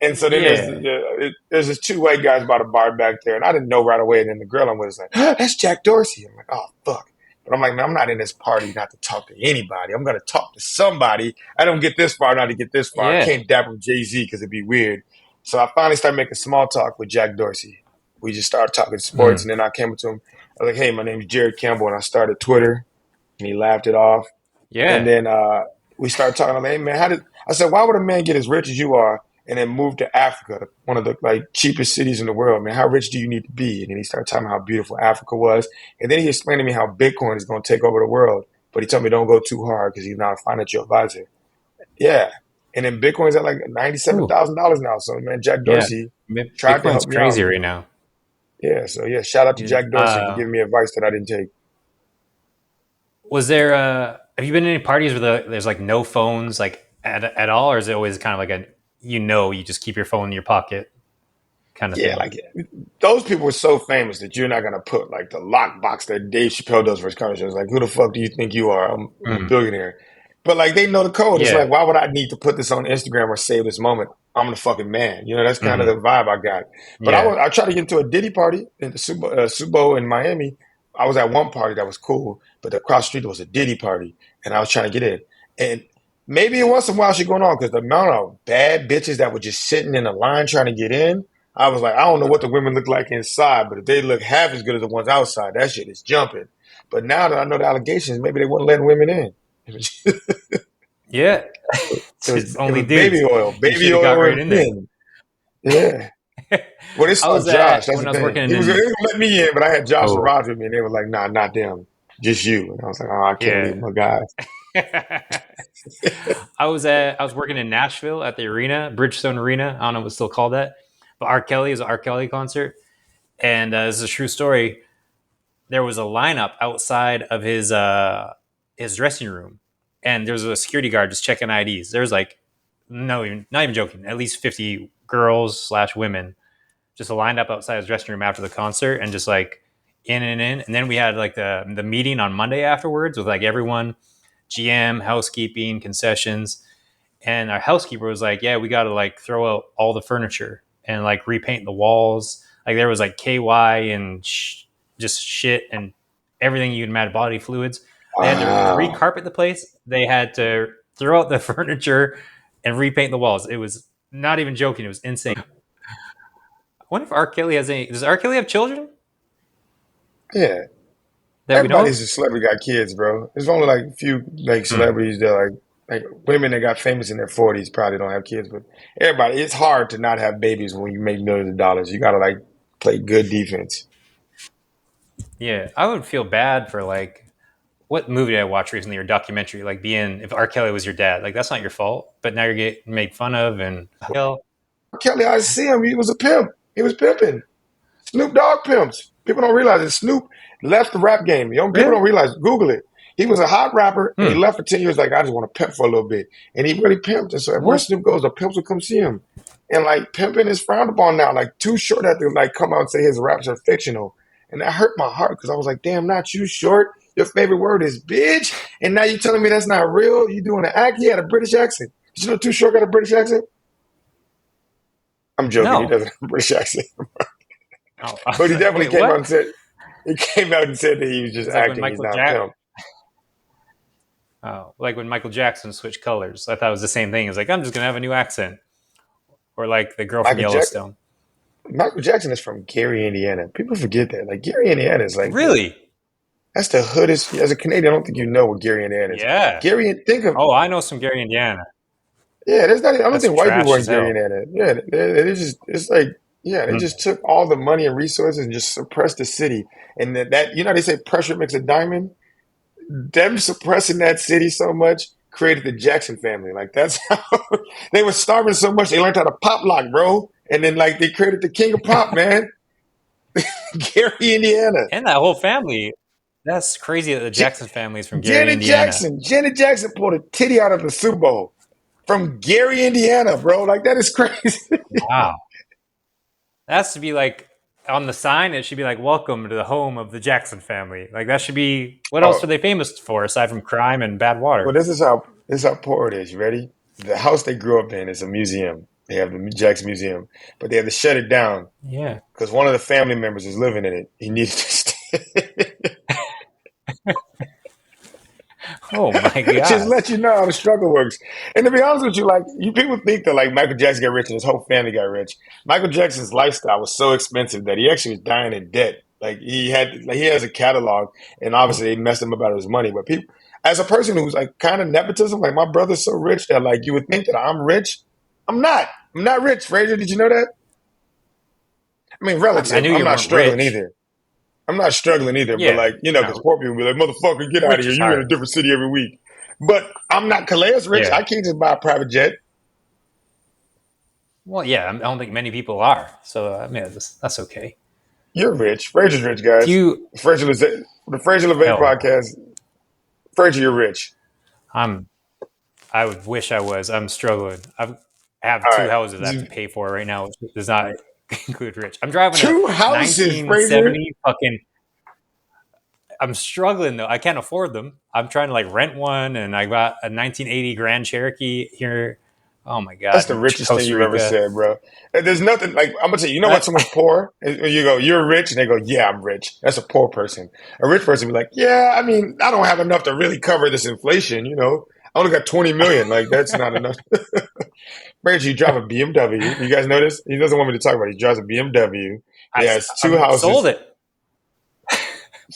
And so then Yeah. there's this two white guys by the bar back there, and I didn't know right away. And then the girl I'm with is like, that's Jack Dorsey. I'm like, oh fuck. But I'm like, man, I'm not in this party not to talk to anybody. I'm gonna talk to somebody. I don't get this far, not to get this far. I Yeah. can't dap with Jay-Z because it'd be weird. So I finally started making small talk with Jack Dorsey. We just started talking sports, Mm. and then I came up to him. I was like, hey, my name's Jared Campbell, and I started Twitter, and he laughed it off. And Yeah. then we started talking. I'm like, hey, man, I said, why would a man get as rich as you are and then move to Africa, one of the like cheapest cities in the world, man? How rich do you need to be? And then he started talking about how beautiful Africa was. And then he explained to me how Bitcoin is going to take over the world. But he told me don't go too hard because he's not a financial advisor. Yeah. And then Bitcoin's at like Ooh. $97,000 now. So, man, Jack Yeah. Dorsey tried to Bitcoin's help me out, crazy right man. now. Yeah. So, yeah, shout out to Yeah. Jack Dorsey for giving me advice that I didn't take. Was there? Have you been to any parties where there's like no phones, like at all, or is it always kind of like you just keep your phone in your pocket kind of Yeah, thing? like those people were so famous that you're not gonna put like the lockbox that Dave Chappelle does for his comedy shows. Like, who the fuck do you think you are? I'm a Mm. billionaire. But like they know the code. It's Yeah. like, why would I need to put this on Instagram or save this moment? I'm the fucking man. You know, that's kind of Hmm. the vibe I got. But Yeah. I tried to get into a Diddy party in the Subo in Miami. I was at one party that was cool, but across the street there was a Diddy party, and I was trying to get in. And maybe it was some wild shit going on because the amount of bad bitches that were just sitting in a line trying to get in, I was like, I don't know what the women look like inside, but if they look half as good as the ones outside, that shit is jumping. But now that I know the allegations, maybe they weren't letting women in. Yeah. It's It only was baby dudes. oil, You should baby have got oil right and in there. thin. Yeah. Well, they I saw was Josh. That's when the I was thing. working He was they in. didn't let me in, but I had Josh and Oh Roger with me, and they were like, "Nah, not them, just you." And I was like, "Oh, I can't leave yeah. my guys." I was working in Nashville at the arena, Bridgestone Arena. I don't know if it's still called that, but R. Kelly is an R. Kelly concert, and this is a true story. There was a lineup outside of his dressing room, and there was a security guard just checking IDs. There was like no, even not even joking, at least 50 girls slash women just lined up outside his dressing room after the concert, and just like in and in. And then we had like the meeting on Monday afterwards with like everyone, GM, housekeeping, concessions, and our housekeeper was like, "Yeah, we got to like throw out all the furniture and like repaint the walls. Like there was like KY and just shit and everything you can imagine, body fluids. They had to Wow. recarpet the place. They had to throw out the furniture and repaint the walls. It was not even joking. It was insane. I wonder if R. Kelly has any. Does R. Kelly have children Yeah. that we know of? Everybody's a celebrity got kids, bro. There's only like a few like Hmm. celebrities that like women that got famous in their 40s probably don't have kids, but everybody, it's hard to not have babies when you make millions of dollars. You gotta like play good defense. Yeah, I would feel bad for like what movie did I watch recently or documentary? Like being if R. Kelly was your dad, like that's not your fault, but now you're getting made fun of and hell, Kelly, I see him. He was a pimp. He was pimping. Snoop Dogg pimps. People don't realize it. Snoop left the rap game. Young people really? don't realize. Google it. He was a hot rapper and he Hmm. left for 10 years like, I just want to pimp for a little bit. And he really pimped. And so everywhere What? Snoop goes, the pimps will come see him. And like pimping is frowned upon now. Like Too Short had to like come out and say his raps are fictional. And that hurt my heart because I was like, damn, not you short. Your favorite word is bitch. And now you're telling me that's not real? You doing an act? He had a British accent. Did you know Too Short got a British accent? I'm joking. He No. doesn't have a British accent. Oh, I But was he like, definitely wait, came out what? and said he came out and said that he was just It's like when acting. He's Michael not a Jack. pimp. Oh, like when Michael Jackson switched colors. I thought it was the same thing. It's like I'm just gonna have a new accent, or like the girl from Michael Jack Yellowstone. Michael Jackson is from Gary, Indiana. People forget that. Like Gary, Indiana is like Really? that's the hoodest. As a Canadian, I don't think you know what Gary, Indiana is. Yeah. Gary, think of Oh, I know some Gary, Indiana. yeah. There's not. I don't That's think white people trash are in as Gary, hell. Indiana. Yeah, it is just. It's like yeah. They Mm. just took all the money and resources and just suppressed the city. And that you know they say pressure makes a diamond. Them suppressing that city so much created the Jackson family. Like that's how they were starving so much they learned how to pop lock, bro. And then like they created the king of pop, man. Gary, Indiana. And that whole family. That's crazy that the J- Jackson family is from Gary, Indiana. Janet Jackson pulled a titty out of the Super Bowl from Gary, Indiana, bro. Like that is crazy. Wow. That has to be like on the sign, it should be like, "Welcome to the home of the Jackson family." Like that should be. What else are Oh, they famous for aside from crime and bad well, water? this is how poor it is. You ready? The house they grew up in is a museum. They have the Jackson Museum, but they had to shut it down Yeah. because one of the family members is living in it. He needed to stay. Oh my Just god. let you know how the struggle works. And to be honest with you, like you people think that like Michael Jackson got rich and his whole family got rich. Michael Jackson's lifestyle was so expensive that he actually was dying in debt. He has a catalog, and obviously they messed him about his money. But people, as a person who's like kind of nepotism, like my brother's so rich that like you would think that I'm rich. I'm not. I'm not rich. Fraser, did you know that? I mean, I relative. knew I'm you not weren't struggling rich. either. I'm not struggling either, but Yeah. like, because No. poor people be like, motherfucker, get out of Rich here. is You in hard. a different city every week. But I'm not Calais rich. Yeah. I can't just buy a private jet. Well, yeah. I don't think many people are. So I mean, that's okay. You're rich. Fraser's rich, Do guys. you? The Fraser LeVay Hell no. podcast. Fraser, you're rich. I'm. I would wish I was. I'm struggling. I have All two right. houses I have to pay for right now, which does not include rich. I'm driving a Two houses, Fraser. 1970 fucking. I'm struggling though. I can't afford them. I'm trying to like rent one, and I got a 1980 Grand Cherokee here. Oh my That's god, the in richest thing Costa you've ever Rica. said, bro. And there's nothing like I'm gonna tell you. You know what? I, Someone's poor, and you go, "You're rich," and they go, "Yeah, I'm rich." That's a poor person. A rich person be like, "Yeah, I mean, I don't have enough to really cover this inflation. I only got 20 million. Like that's not enough." Branch, you drive a BMW. You guys notice? He doesn't want me to talk about it. He drives a BMW. He I has two I'm sold houses. it.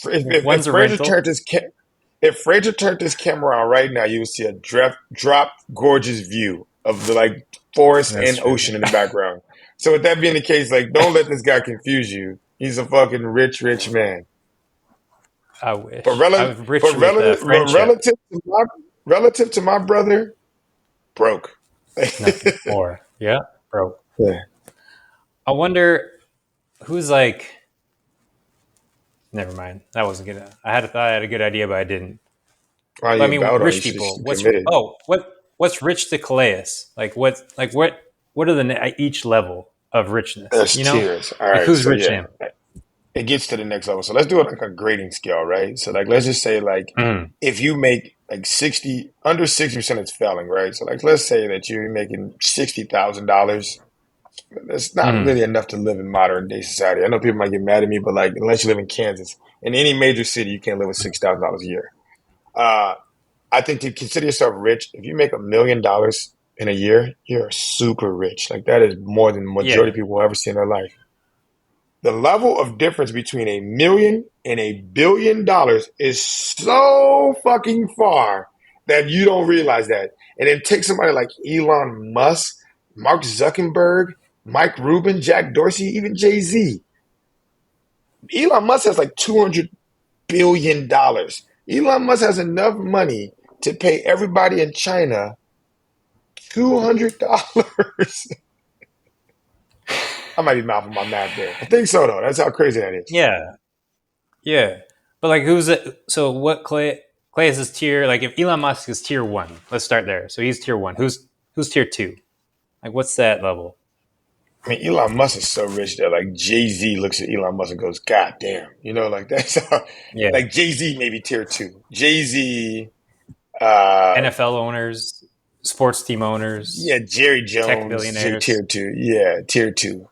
If One's a Fraser rental. turned his camera on right now, you would see a drop gorgeous view of the like forest That's and true. ocean in the background. So with that being the case, like don't let this guy confuse you. He's a fucking rich man. I But wish I was relative, rich with but friendship. relative to my brother, broke. Nothing more. Yeah, bro. Yeah. I wonder who's like. Never mind. That wasn't good. I had a good idea, but I didn't. Why But I you mean, about on? rich You people. should committed. What's rich to Calais? What are the each level of richness? There's You know, tiers. All like right. who's So rich to yeah, him? it gets to the next level. So let's do it like a grading scale, right? So like let's just say like Mm, if you make like 60 under 60%, it's failing, right? So like let's say that you're making $60,000. That's not mm, really enough to live in modern day society. I know people might get mad at me, but like unless you live in Kansas, in any major city, you can't live with $6,000 a year. Uh, I think to consider yourself rich, if you make $1 million in a year, you're super rich. Like that is more than the majority yeah. of people will ever see in their life. The level of difference between a million and $1 billion is so fucking far that you don't realize that. And then take somebody like Elon Musk, Mark Zuckerberg, Mike Rubin, Jack Dorsey, even Jay Z. Elon Musk has like $200 billion. Elon Musk has enough money to pay everybody in China $200. I might be mouthing my math there. I think so though. That's how crazy that is. Yeah. Yeah. But like, who's it? So what Clay is his tier? Like, if Elon Musk is tier one, let's start there. So he's tier one. Who's tier two? Like, what's that level? I mean, Elon Musk is so rich that like Jay Z looks at Elon Musk and goes, "God damn," like that's how, Yeah. like Jay Z maybe tier two. Jay Z, uh, NFL owners, sports team yeah, owners, Jerry tech Jones, billionaires. tier two. Yeah, tier two.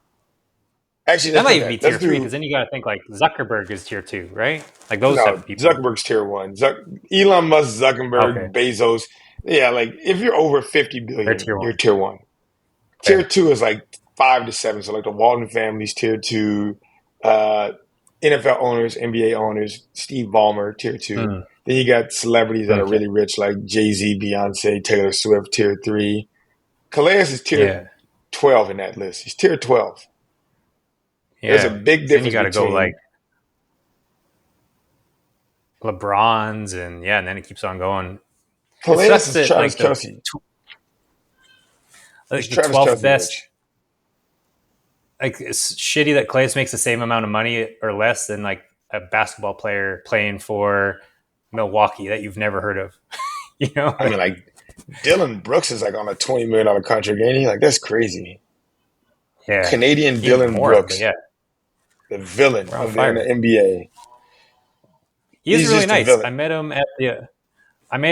Actually, That let's might do even be that. Let's tier three do because then you got to think like Zuckerberg is tier two, right? Like those type no. of people. Zuckerberg's tier one. Elon Musk, Okay, Zuckerberg, Bezos. Yeah, like if you're over 50 they're billion, tier you're one. tier one. Tier Fair. two is like 5 to 7. So like the Walton families, tier two. Uh, NFL owners, NBA owners, Steve Ballmer, tier two. Mm, Then you got celebrities that are okay. really rich, like Jay Z, Beyonce, Taylor Swift, tier three. Calais is tier Yeah. 12 in that list. He's tier 12. There's a Yeah. big So then you difference got to go like between LeBron's and yeah, and then it keeps on going. It Calais sucks is that Travis Kelsey. Is the Travis 12th Kelsey best. rich? Like it's shitty that Clay makes the same amount of money or less than like a basketball player playing for Milwaukee that you've never heard of. You know, I mean, like Dylan Brooks is like on a $20 million contract, ain't he? Like that's crazy. yeah, Canadian even Dylan more. But Brooks. yeah, the villain We're on of the fire. NBA. He's He's really just a nice. villain. I met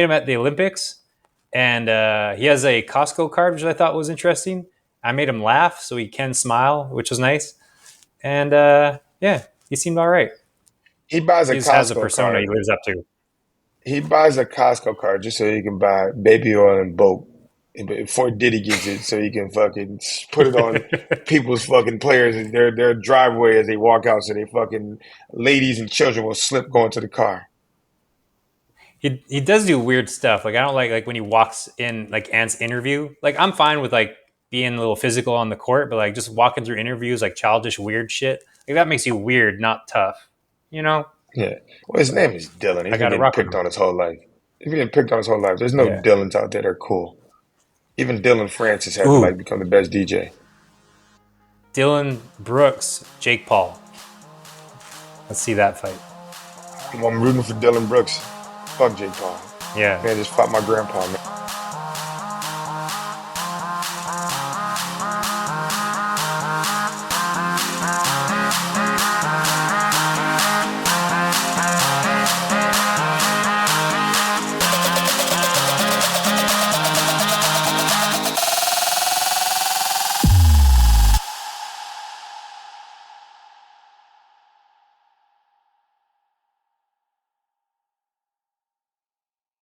him at the Olympics, and he has a Costco card, which I thought was interesting. I made him laugh, so he can smile, which was nice. And yeah, he seemed all right. He buys a He just has a Costco persona he card. lives up to. He buys a Costco card just so he can buy baby oil and Boat before Diddy gets it, so he can fucking put it on people's fucking players in their driveway as they walk out, so they fucking ladies and children will slip going to the car. He does do weird stuff. Like I don't like when he walks in like Ant's interview. Like I'm fine with like being a little physical on the court, but like just walking through interviews like childish weird shit. Like that makes you weird, not tough. You know? Yeah. Well, his name is Dylan. I He's been gotta getting rock with picked him. on his whole life. He's been getting picked on his whole life. There's no Yeah. Dylans out there that are cool. Even Dylan Francis had to Ooh, like become the best DJ. Dylan Brooks, Jake Paul. Let's see that fight. I'm rooting for Dylan Brooks. Fuck Jake Paul. Yeah. Man, just fought my grandpa, man.